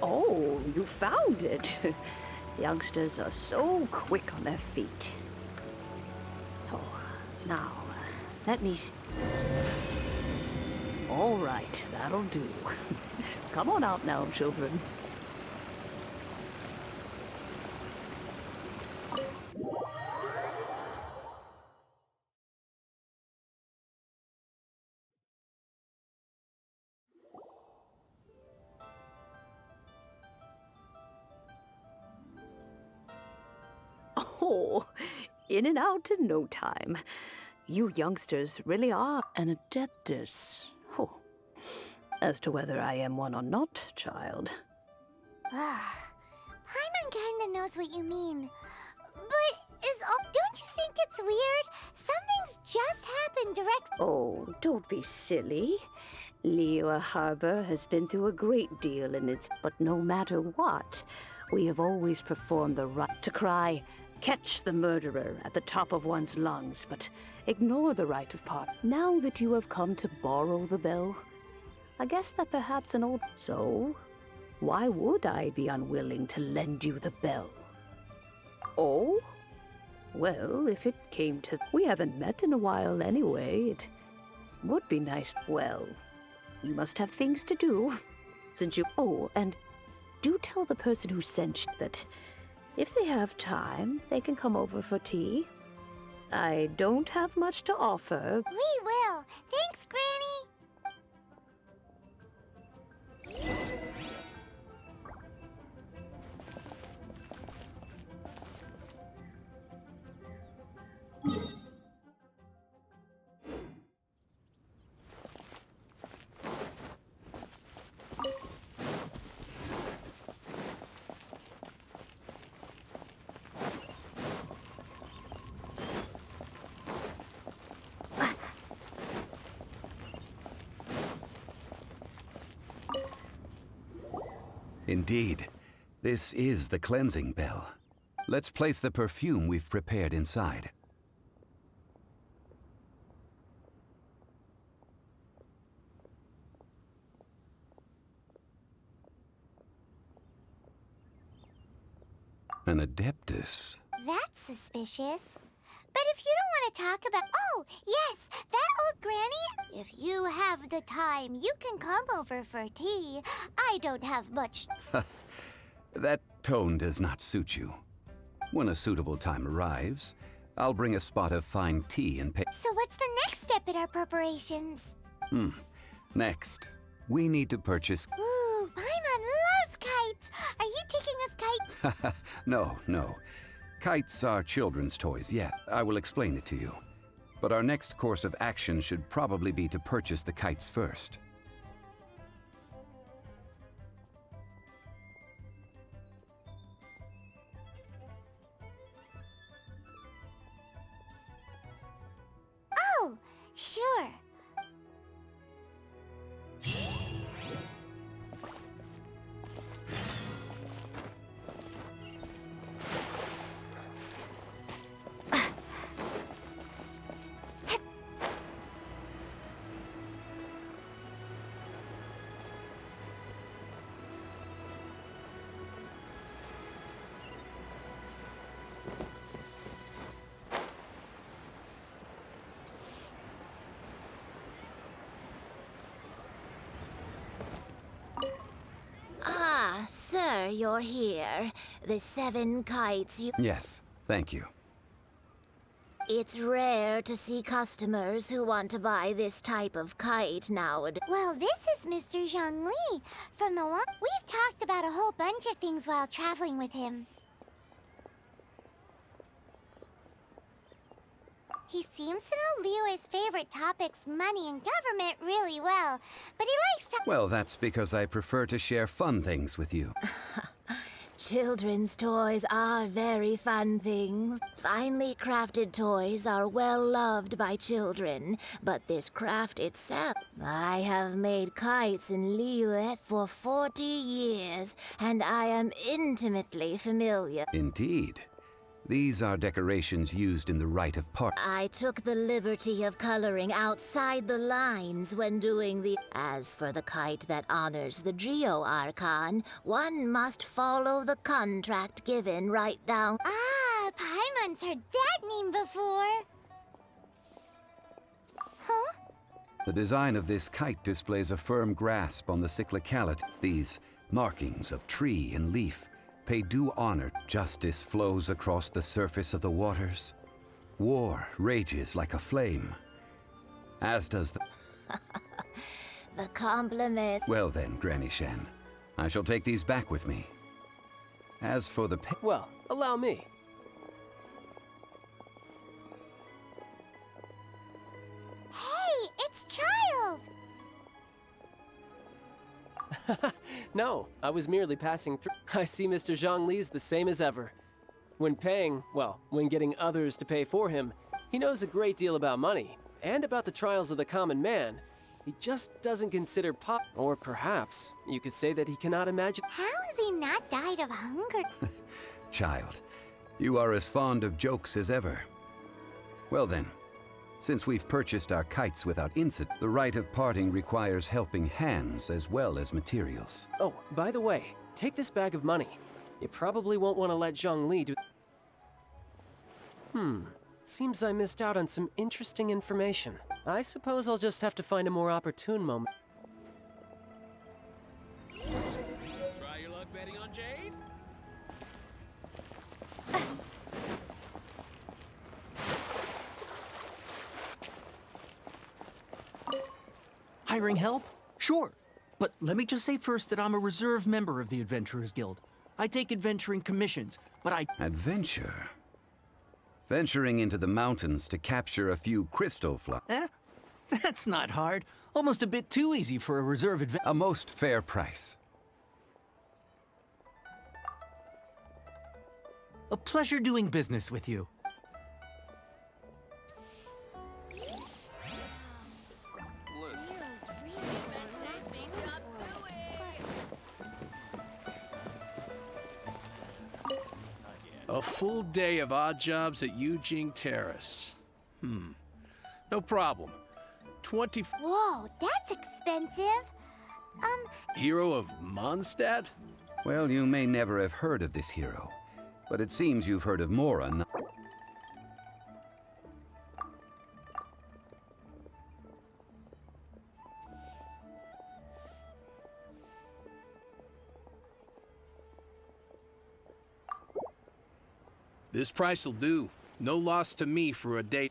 Oh, you found it. Youngsters are so quick on their feet. Oh, now, let me... All right, that'll do. Come on out now, children. Oh, in and out in no time. You youngsters really are an adeptus. Oh. As to whether I am one or not, child. Paimon kinda knows what you mean. But don't you think it's weird? Something's just happened direct. Oh, don't be silly. Liyue Harbor has been through a great deal in its... But no matter what, we have always performed the right to cry, catch the murderer at the top of one's lungs, but ignore the right of part. Now that you have come to borrow the bell, I guess that perhaps an old... So, why would I be unwilling to lend you the bell? Oh? Well, if it came to... We haven't met in a while anyway. It would be nice... Well, you must have things to do, since you... Oh, and do tell the person who sent you that if they have time, they can come over for tea. I don't have much to offer. We will. Thanks, Granny. Indeed. This is the cleansing bell. Let's place the perfume we've prepared inside. An adeptus. That's suspicious. But if you don't want to talk about... Oh, yes, that old granny. If you have the time, you can come over for tea. I don't have much... That tone does not suit you. When a suitable time arrives, I'll bring a spot of fine tea and pay... So what's the next step in our preparations? Next, we need to purchase... Ooh, Paimon loves kites. Are you taking us kite? No. Kites are children's toys, yet. I will explain it to you. But our next course of action should probably be to purchase the kites first. Oh, sure. Ah, sir, you're here. The 7 kites you... Yes, thank you. It's rare to see customers who want to buy this type of kite nowadays. Well, this is Mr. Zhongli from the one... We've talked about a whole bunch of things while traveling with him. He seems to know Liu's favorite topics, money and government, really well. But he likes to... Well, that's because I prefer to share fun things with you. Children's toys are very fun things. Finely crafted toys are well loved by children, but this craft itself... I have made kites in Liu for 40 years, and I am intimately familiar. Indeed. These are decorations used in the rite of part. I took the liberty of coloring outside the lines when doing the... As for the kite that honors the Geo Archon, one must follow the contract given right down... Ah, Paimon's heard that name before. Huh? The design of this kite displays a firm grasp on the cyclicality. These markings of tree and leaf pay due honor. Justice flows across the surface of the waters. War rages like a flame, as does the... The compliment... Well then, Granny Shen, I shall take these back with me. As for the Well, allow me. Hey, it's Child! No, I was merely passing through. I see Mr. Zhongli's the same as ever. When paying, well, when getting others to pay for him, he knows a great deal about money, and about the trials of the common man. He just doesn't consider pop... Or perhaps, you could say that he cannot imagine... How has he not died of hunger? Child, you are as fond of jokes as ever. Well then, since we've purchased our kites without incident, the rite of parting requires helping hands as well as materials. Oh, by the way, take this bag of money. You probably won't want to let Zhongli do... Seems I missed out on some interesting information. I suppose I'll just have to find a more opportune moment. Try your luck betting on Jade? Hiring help? Sure. But let me just say first that I'm a reserve member of the Adventurers Guild. I take adventuring commissions, but I... Adventure? Venturing into the mountains to capture a few crystal flowers. That's not hard. Almost a bit too easy for a reserve A most fair price. A pleasure doing business with you. A full day of odd jobs at Eugene Terrace. No problem. 20... Whoa, that's expensive. Hero of Mondstadt? Well, you may never have heard of this hero, but it seems you've heard of Mora. This price'll do. No loss to me for a date.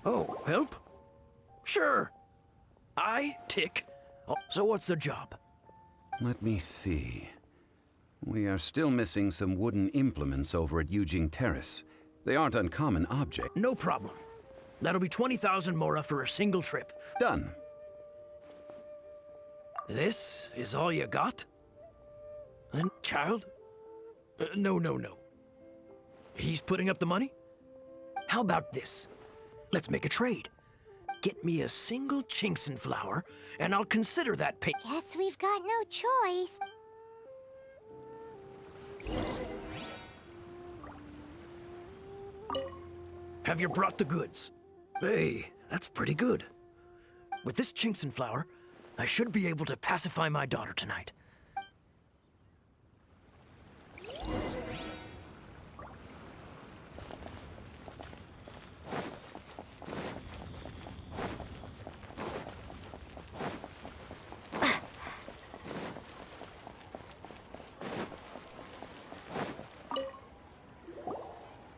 Oh, help? Sure. I tick. Oh, so what's the job? Let me see. We are still missing some wooden implements over at Eugene Terrace. They aren't uncommon objects. No problem. That'll be 20,000 mora for a single trip. Done. This is all you got? And child? No. He's putting up the money? How about this? Let's make a trade. Get me a single Chinxin flower, and I'll consider that pay. Guess we've got no choice. Have you brought the goods? Hey, that's pretty good. With this Chinxin flower, I should be able to pacify my daughter tonight.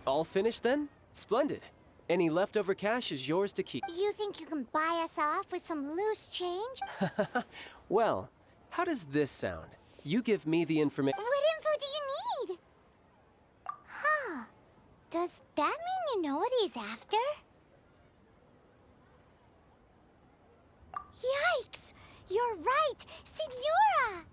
All finished then? Splendid. Any leftover cash is yours to keep. You think you can buy us off with some loose change? Well, how does this sound? You give me the information. What info do you need? Huh. Does that mean you know what he's after? Yikes! You're right! Signora!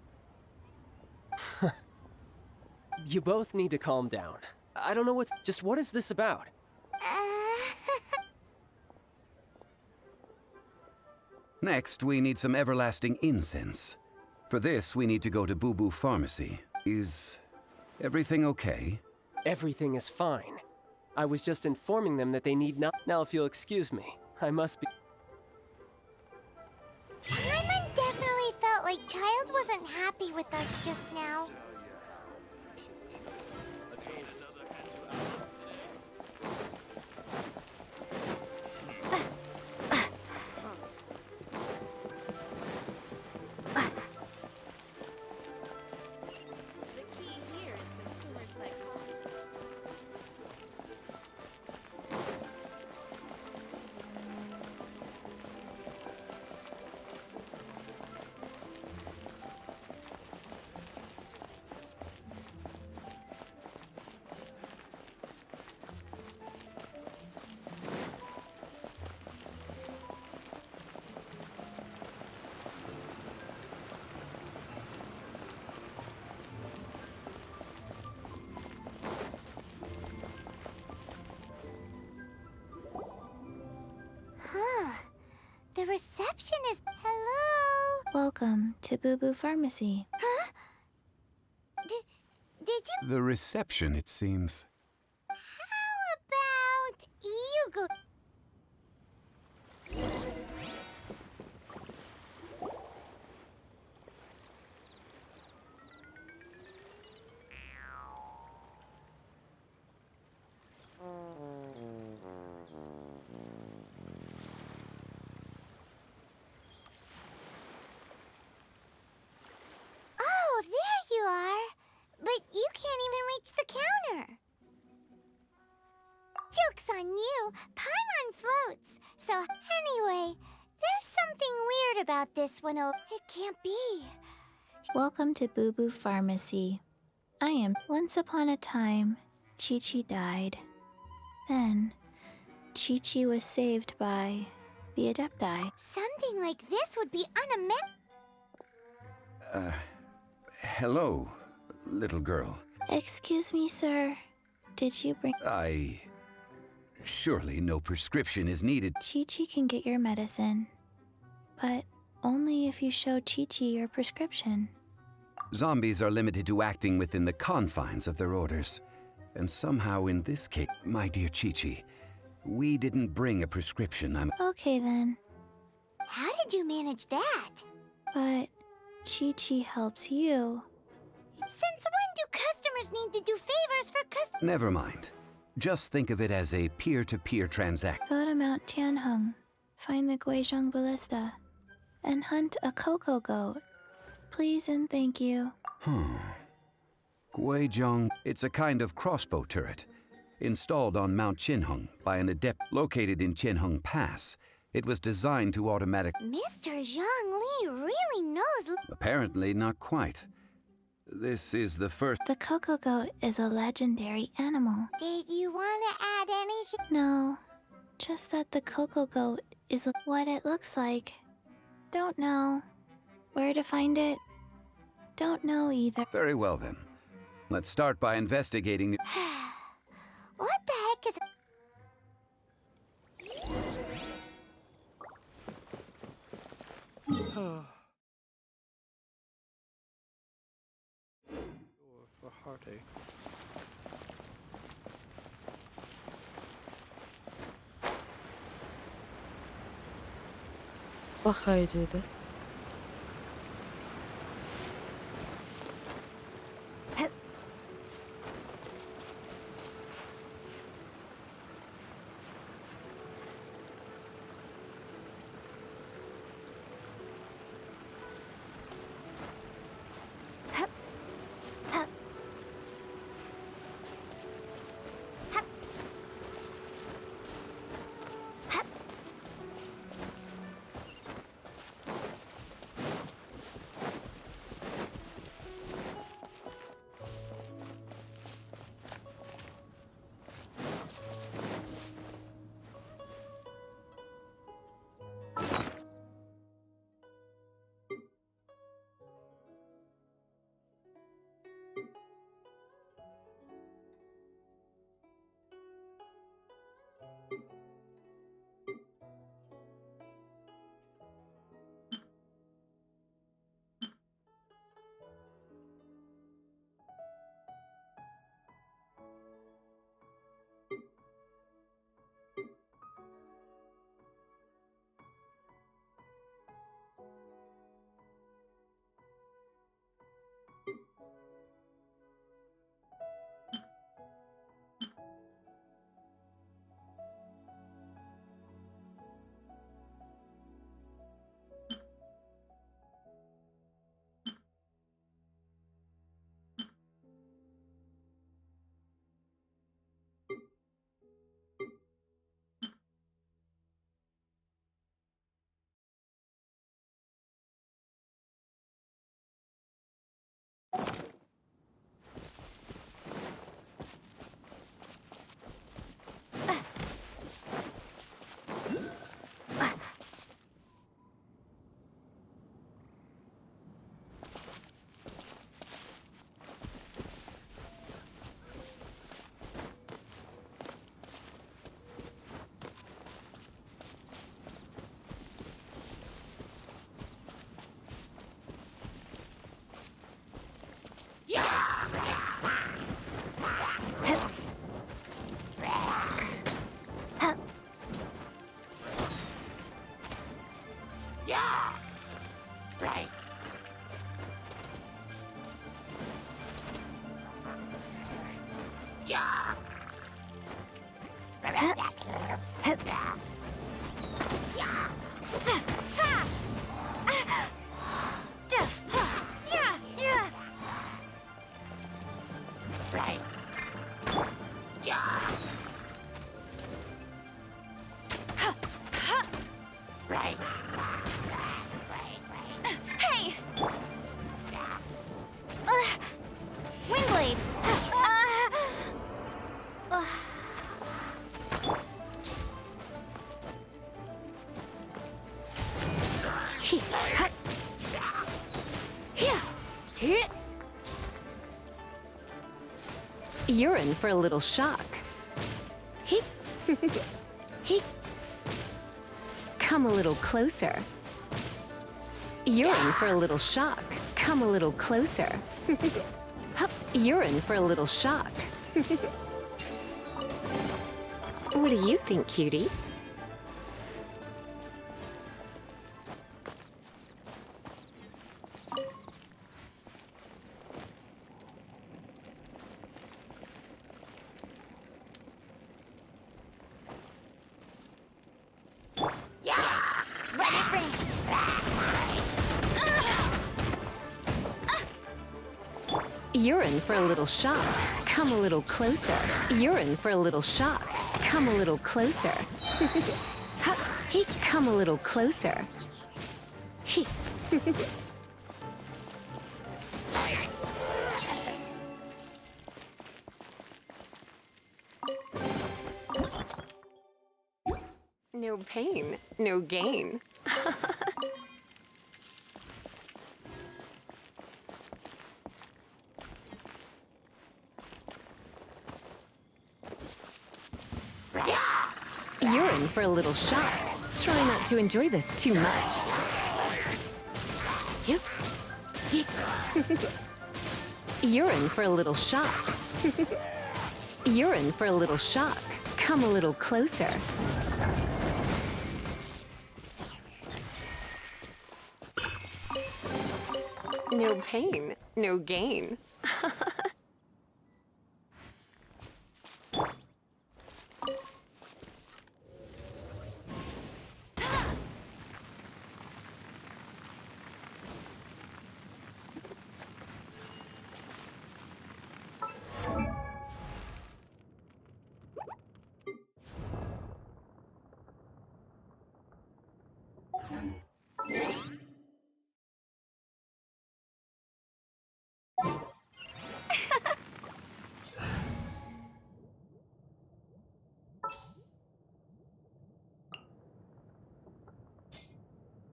You both need to calm down. I don't know what's... Just what is this about? Next, we need some everlasting incense. For this, we need to go to Boo Boo Pharmacy. Is everything okay? Everything is fine. I was just informing them that they need not... Now, if you'll excuse me, I must be... Pаймon definitely felt like Child wasn't happy with us just now. The reception is... Hello? Welcome to Boo Boo Pharmacy. Huh? Did you... The reception, it seems. How about you go... Oh, there you are. But you can't even reach the counter. Joke's on you. Paimon floats. So anyway, there's something weird about this one. Oh, it can't be. Welcome to Boo Boo Pharmacy. I am. Once upon a time, Chi-Chi died. Then, Chi-Chi was saved by the Adepti. Something like this would be Hello, little girl. Excuse me, sir. Did you bring... Surely no prescription is needed. Chi-Chi can get your medicine, but only if you show Chi-Chi your prescription. Zombies are limited to acting within the confines of their orders. And somehow in this case, my dear Chi-Chi, we didn't bring a prescription. Okay then. How did you manage that? But Chi-Chi helps you. Since when do customers need to do favors for customers? Never mind. Just think of it as a peer-to-peer transaction. Go to Mount Tianheng, find the Guizhong Ballista, and hunt a cocoa goat. Please and thank you. Guizhong. It's a kind of crossbow turret, installed on Mount Qinheng by an adept located in Qinheng Pass. It was designed to Mr. Zhang Li really knows. Apparently not quite. This is the first... The cocoa goat is a legendary animal. Did you want to add anything? No, just that the cocoa goat is what it looks like. Don't know. Where to find it? Don't know either. Very well then. Let's start by investigating... What the heck is... For heartache. Плохая идея, да? You're in for a little shock. Come a little closer. You're in for a little shock. Come a little closer. You're in for a little shock. What do you think, cutie? You're in for a little shock. Come a little closer. You're in for a little shock. Come a little closer. Come a little closer. No pain, no gain. You're in for a little shock. Try not to enjoy this too much. You're in for a little shock. You're in for a little shock. Come a little closer. No pain, no gain.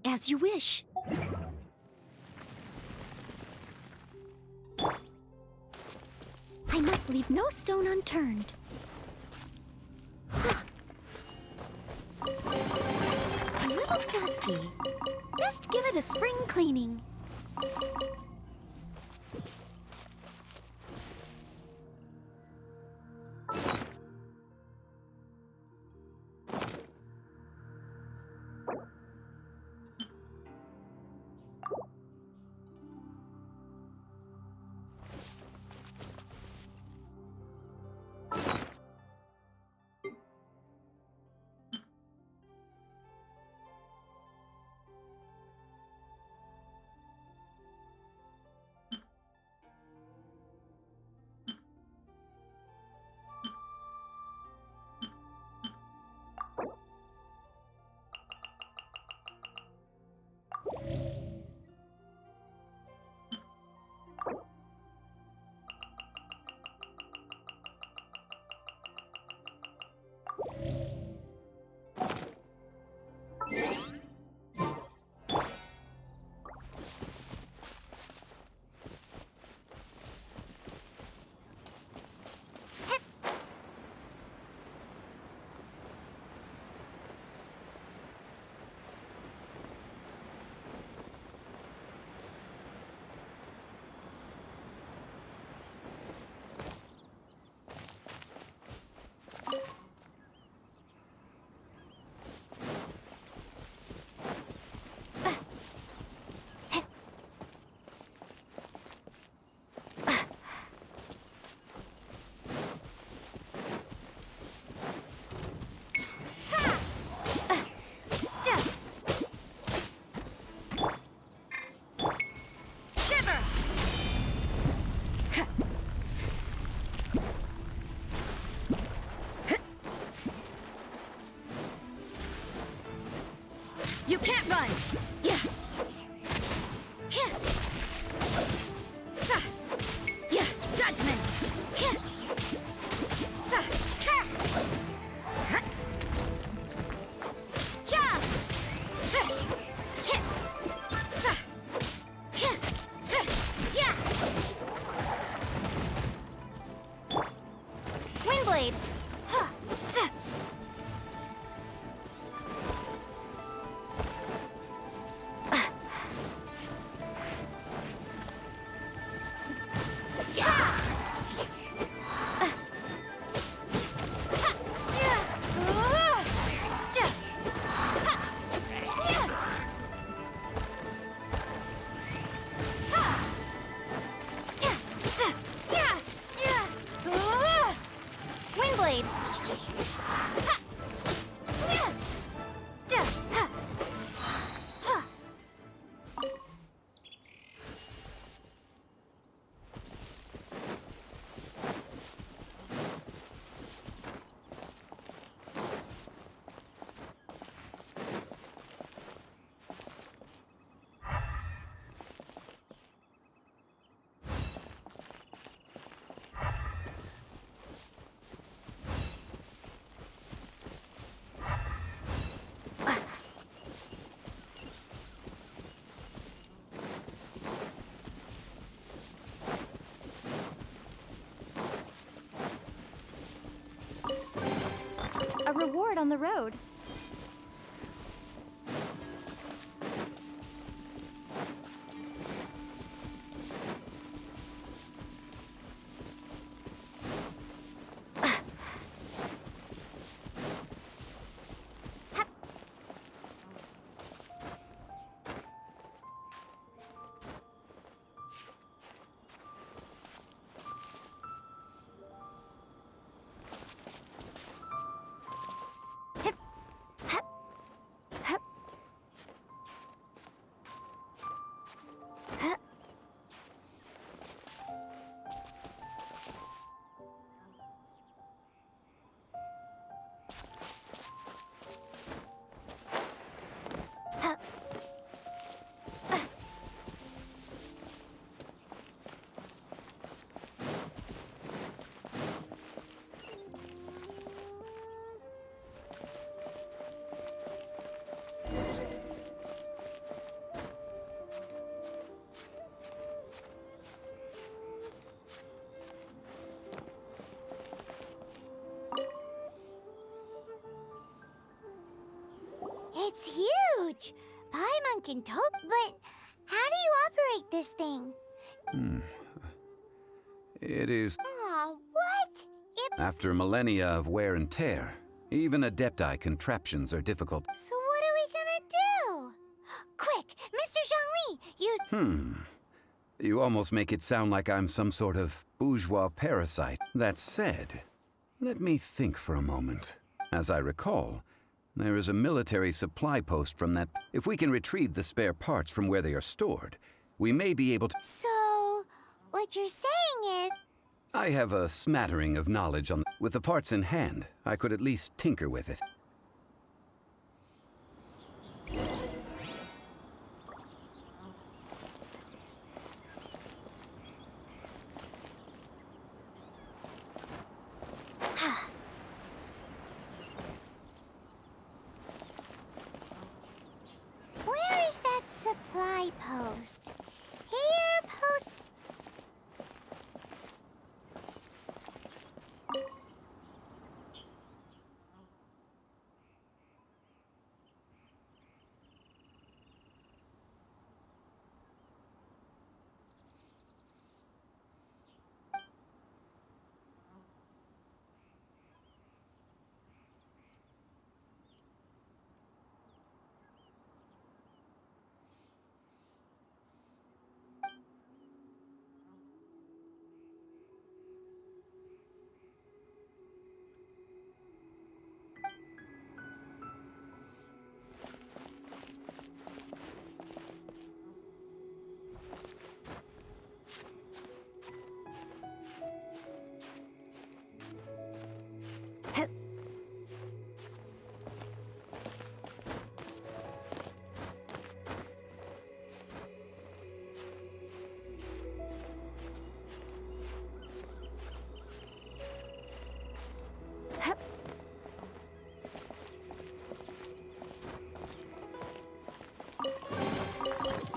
As you wish. I must leave no stone unturned. A little dusty. Best give it a spring cleaning. You can't run! Yeah! Yeah! Judgment! A reward on the road. It's huge! Paimon can tote, but how do you operate this thing? It is... Aw, what? After millennia of wear and tear, even adepti contraptions are difficult. So what are we gonna do? Quick, Mr. Zhongli, you... You almost make it sound like I'm some sort of bourgeois parasite. That said, let me think for a moment. As I recall, there is a military supply post from that. If we can retrieve the spare parts from where they are stored, we may be able to... So, what you're saying is... I have a smattering of knowledge on... With the parts in hand, I could at least tinker with it. Where is that supply post? Here, post...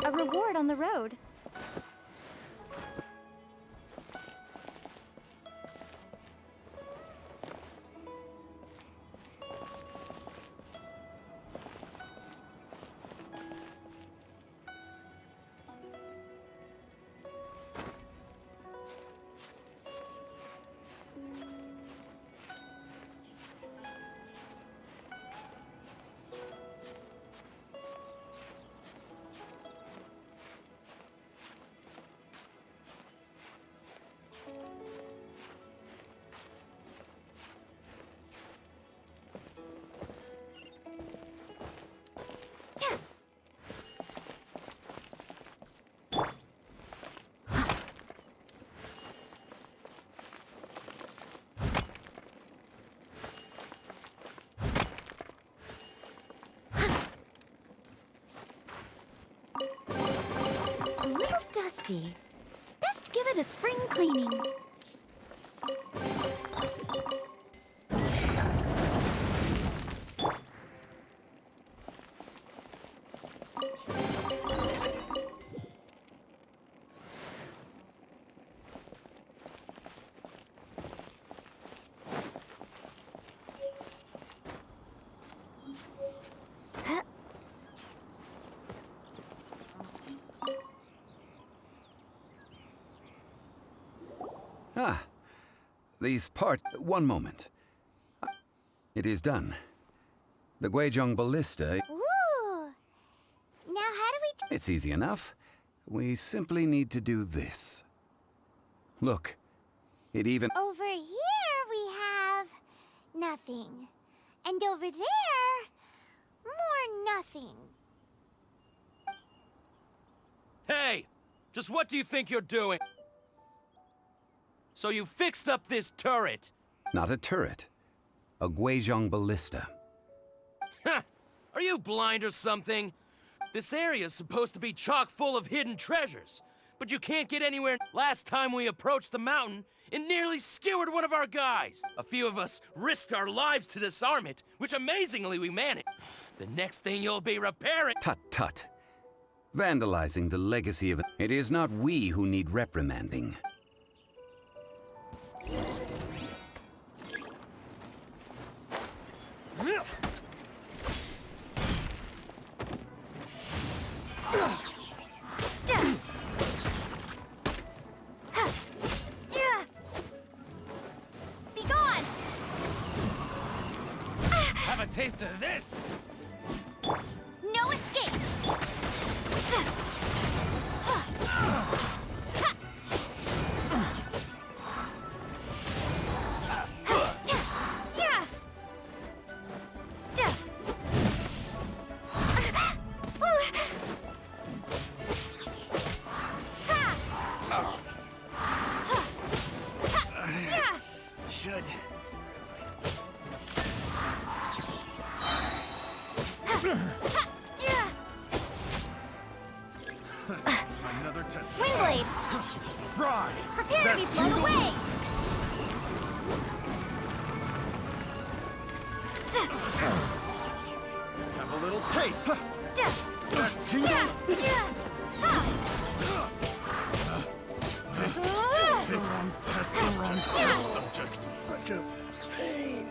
A reward on the road. dusty. Best give it a spring cleaning. Ah, these parts. One moment. It is done. The Guizhong ballista. Ooh. Now how do we... It's easy enough. We simply need to do this. Look, it even... Over here we have... nothing. And over there... more nothing. Hey! Just what do you think you're doing? So you fixed up this turret? Not a turret. A Guizhong ballista. Ha! Are you blind or something? This area's supposed to be chock full of hidden treasures, but you can't get anywhere. Last time we approached the mountain, it nearly skewered one of our guys. A few of us risked our lives to disarm it, which amazingly we managed. The next thing you'll be repairing... Tut tut. Vandalizing the legacy of... It is not we who need reprimanding. Be gone! Have a taste of this! No escape! Should. Another test. Windblade! Fry! Prepare to be blown away! Have a little taste. That tingle. That's the wrong subject. Such a pain.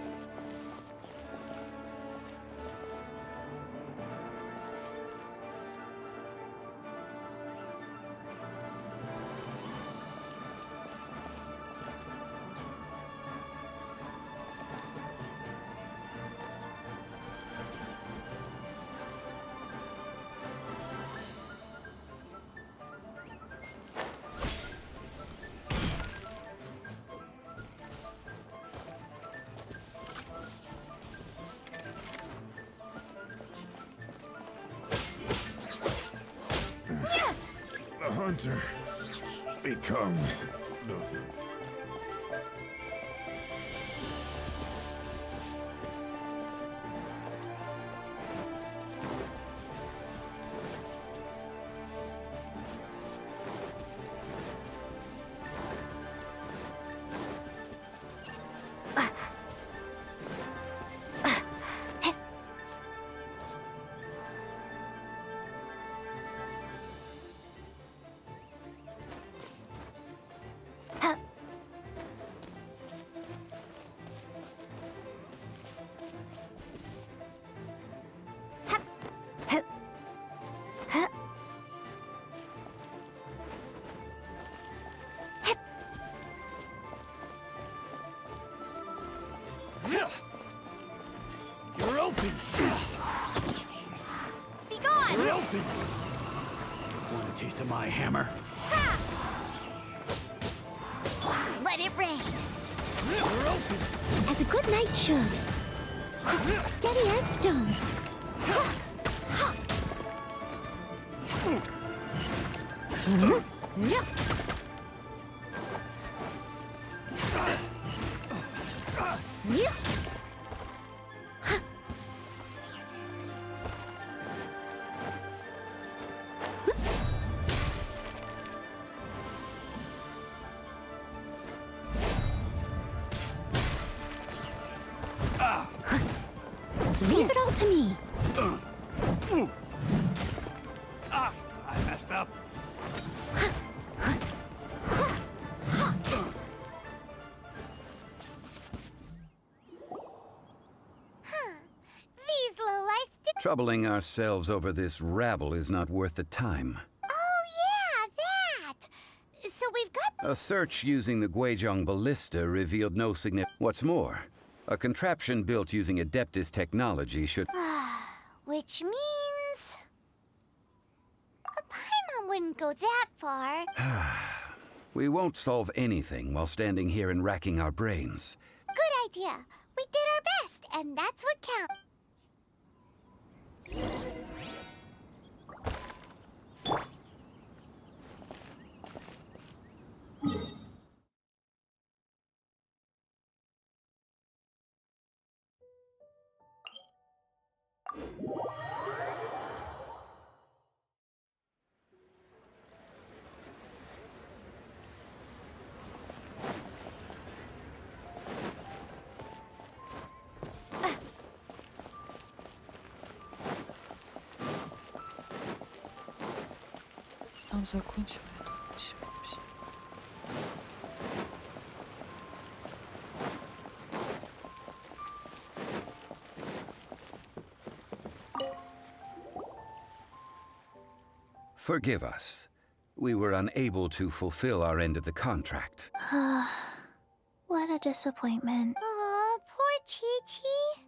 The hunter becomes the... You're open! Be gone! You're open! Want a taste of my hammer? Let it rain! You're open! As a good knight should. Steady as stone. Leave it all to me. Ah, I messed up. These lowlifes did. Troubling ourselves over this rabble is not worth the time. Oh yeah, that. So we've got. A search using the Guizhong ballista revealed no significant. What's more, a contraption built using Adeptus technology should. Which means. A Paimon wouldn't go that far. We won't solve anything while standing here and racking our brains. Good idea. We did our best, and that's what counts. Там закончим, я думаю, сегодня все. Forgive us. We were unable to fulfill our end of the contract. What a disappointment. Aw, poor Chi-Chi.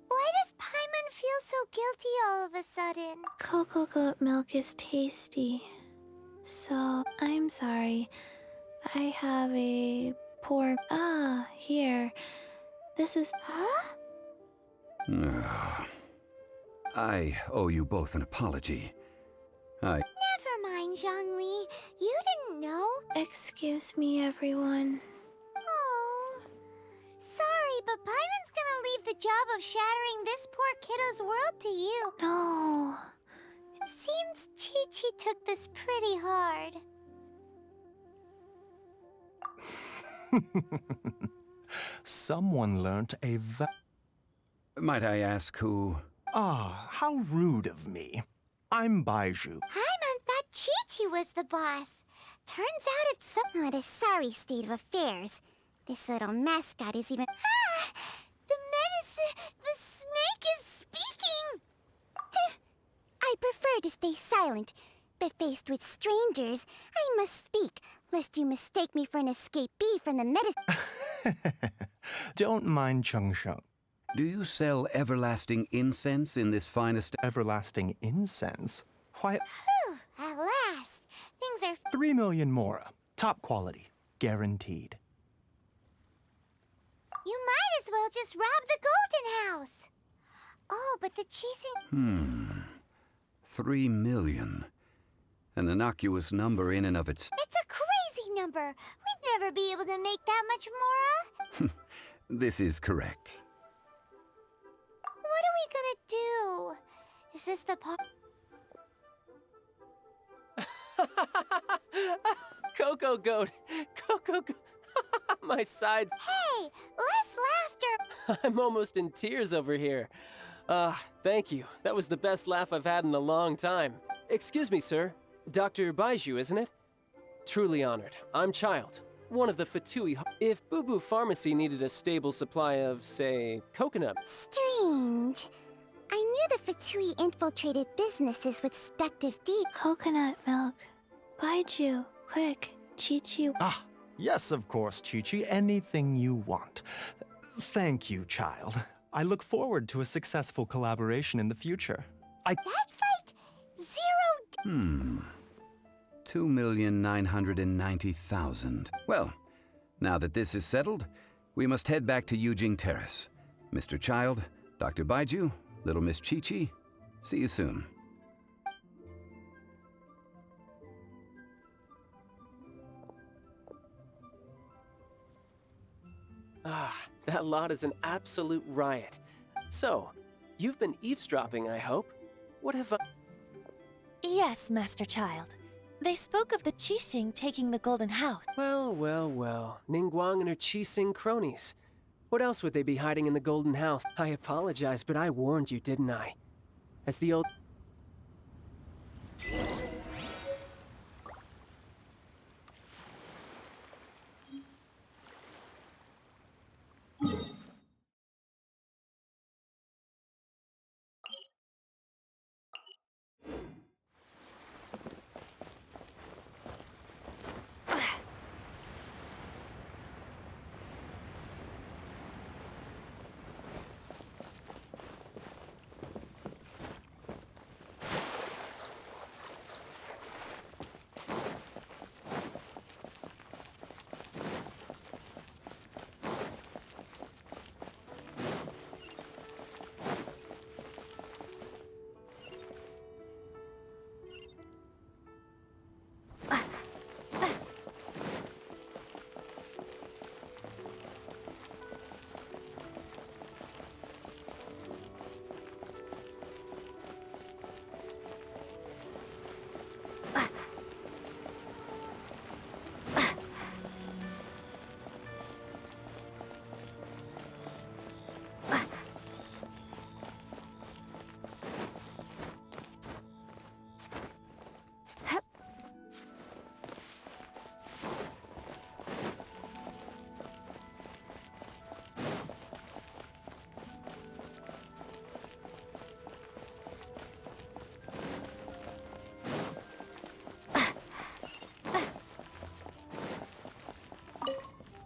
Why does Paimon feel so guilty all of a sudden? Cocoa goat milk is tasty. So, I'm sorry. I have a poor... here. This is... Huh? I owe you both an apology. Never mind, Zhongli. You didn't know. Excuse me, everyone. Oh. Sorry, but Paimon's gonna leave the job of shattering this poor kiddo's world to you. No. Seems Chi-Chi took this pretty hard. Someone learnt a Might I ask who? Ah, how rude of me. I'm Baiju. Paimon thought Chi-Chi was the boss. Turns out it's somewhat a sorry state of affairs. This little mascot is even... The snake is speaking! I prefer to stay silent, but faced with strangers, I must speak, lest you mistake me for an escapee from the medicine... Don't mind Chung Sheng. Do you sell everlasting incense in this finest... Everlasting incense? Why... Whew, at last. Things are... 3 million mora. Top quality. Guaranteed. You might as well just rob the Golden House. Oh, but the cheesing... 3 million. An innocuous number in and of itself. It's a crazy number. We'd never be able to make that much mora. This is correct. What are we gonna do? Is this the part... Coco goat! Coco goat! My sides. Hey, less laughter! I'm almost in tears over here. Thank you. That was the best laugh I've had in a long time. Excuse me, sir. Dr. Baiju, isn't it? Truly honored. I'm Child, one of the Fatui. If Boo Boo Pharmacy needed a stable supply of, say, coconut... Strange. I knew the Fatui infiltrated businesses with seductive deeds. Coconut milk. Baiju, quick. Chi-Chi. Ah, yes, of course, Chi-Chi. Anything you want. Thank you, Child. I look forward to a successful collaboration in the future. That's like 0... 2,990,000. Well, now that this is settled, we must head back to Yujing Terrace. Mr. Child, Dr. Baiju, little Miss Chi-Chi, see you soon. That lot is an absolute riot. So, you've been eavesdropping, I hope? What have I... Yes, Master Child. They spoke of the Qixing taking the Golden House. Well, well, well. Ningguang and her Qixing cronies. What else would they be hiding in the Golden House? I apologize, but I warned you, didn't I? As the old...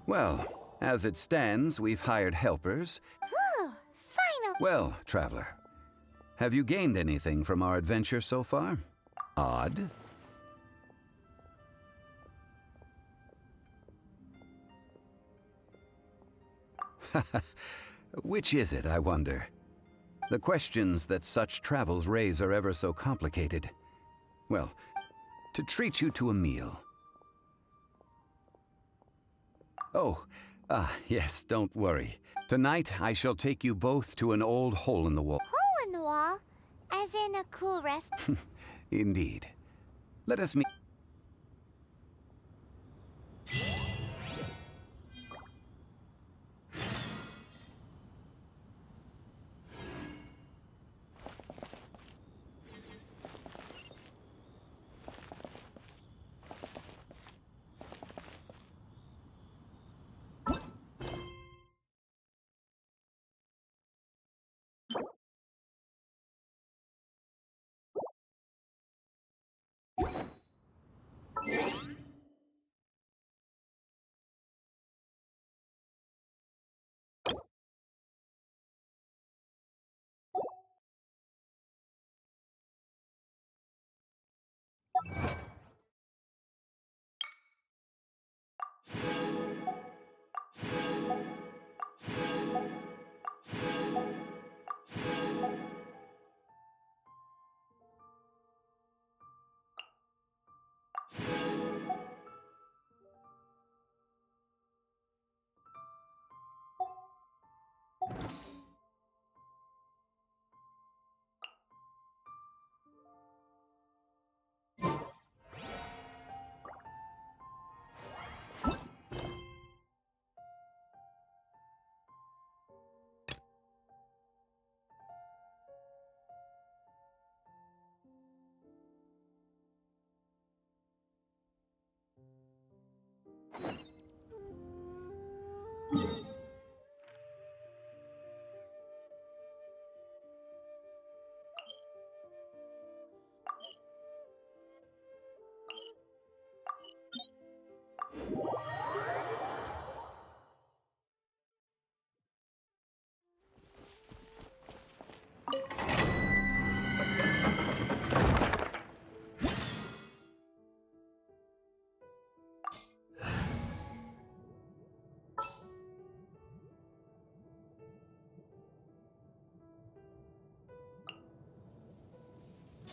Well, as it stands, we've hired helpers. Ooh, final. Well, traveler, have you gained anything from our adventure so far? Odd. Which is it, I wonder? The questions that such travels raise are ever so complicated. Well, to treat you to a meal. Oh, yes, don't worry. Tonight, I shall take you both to an old hole in the wall. Hole in the wall? As in a cool rest? Indeed. Let us meet.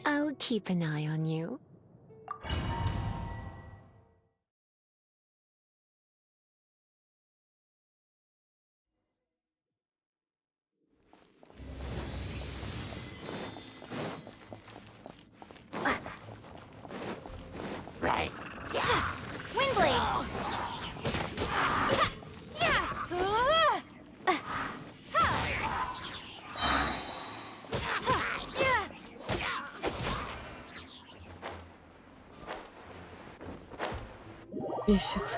I'll keep an eye on you. Right. Windblade! Бесит.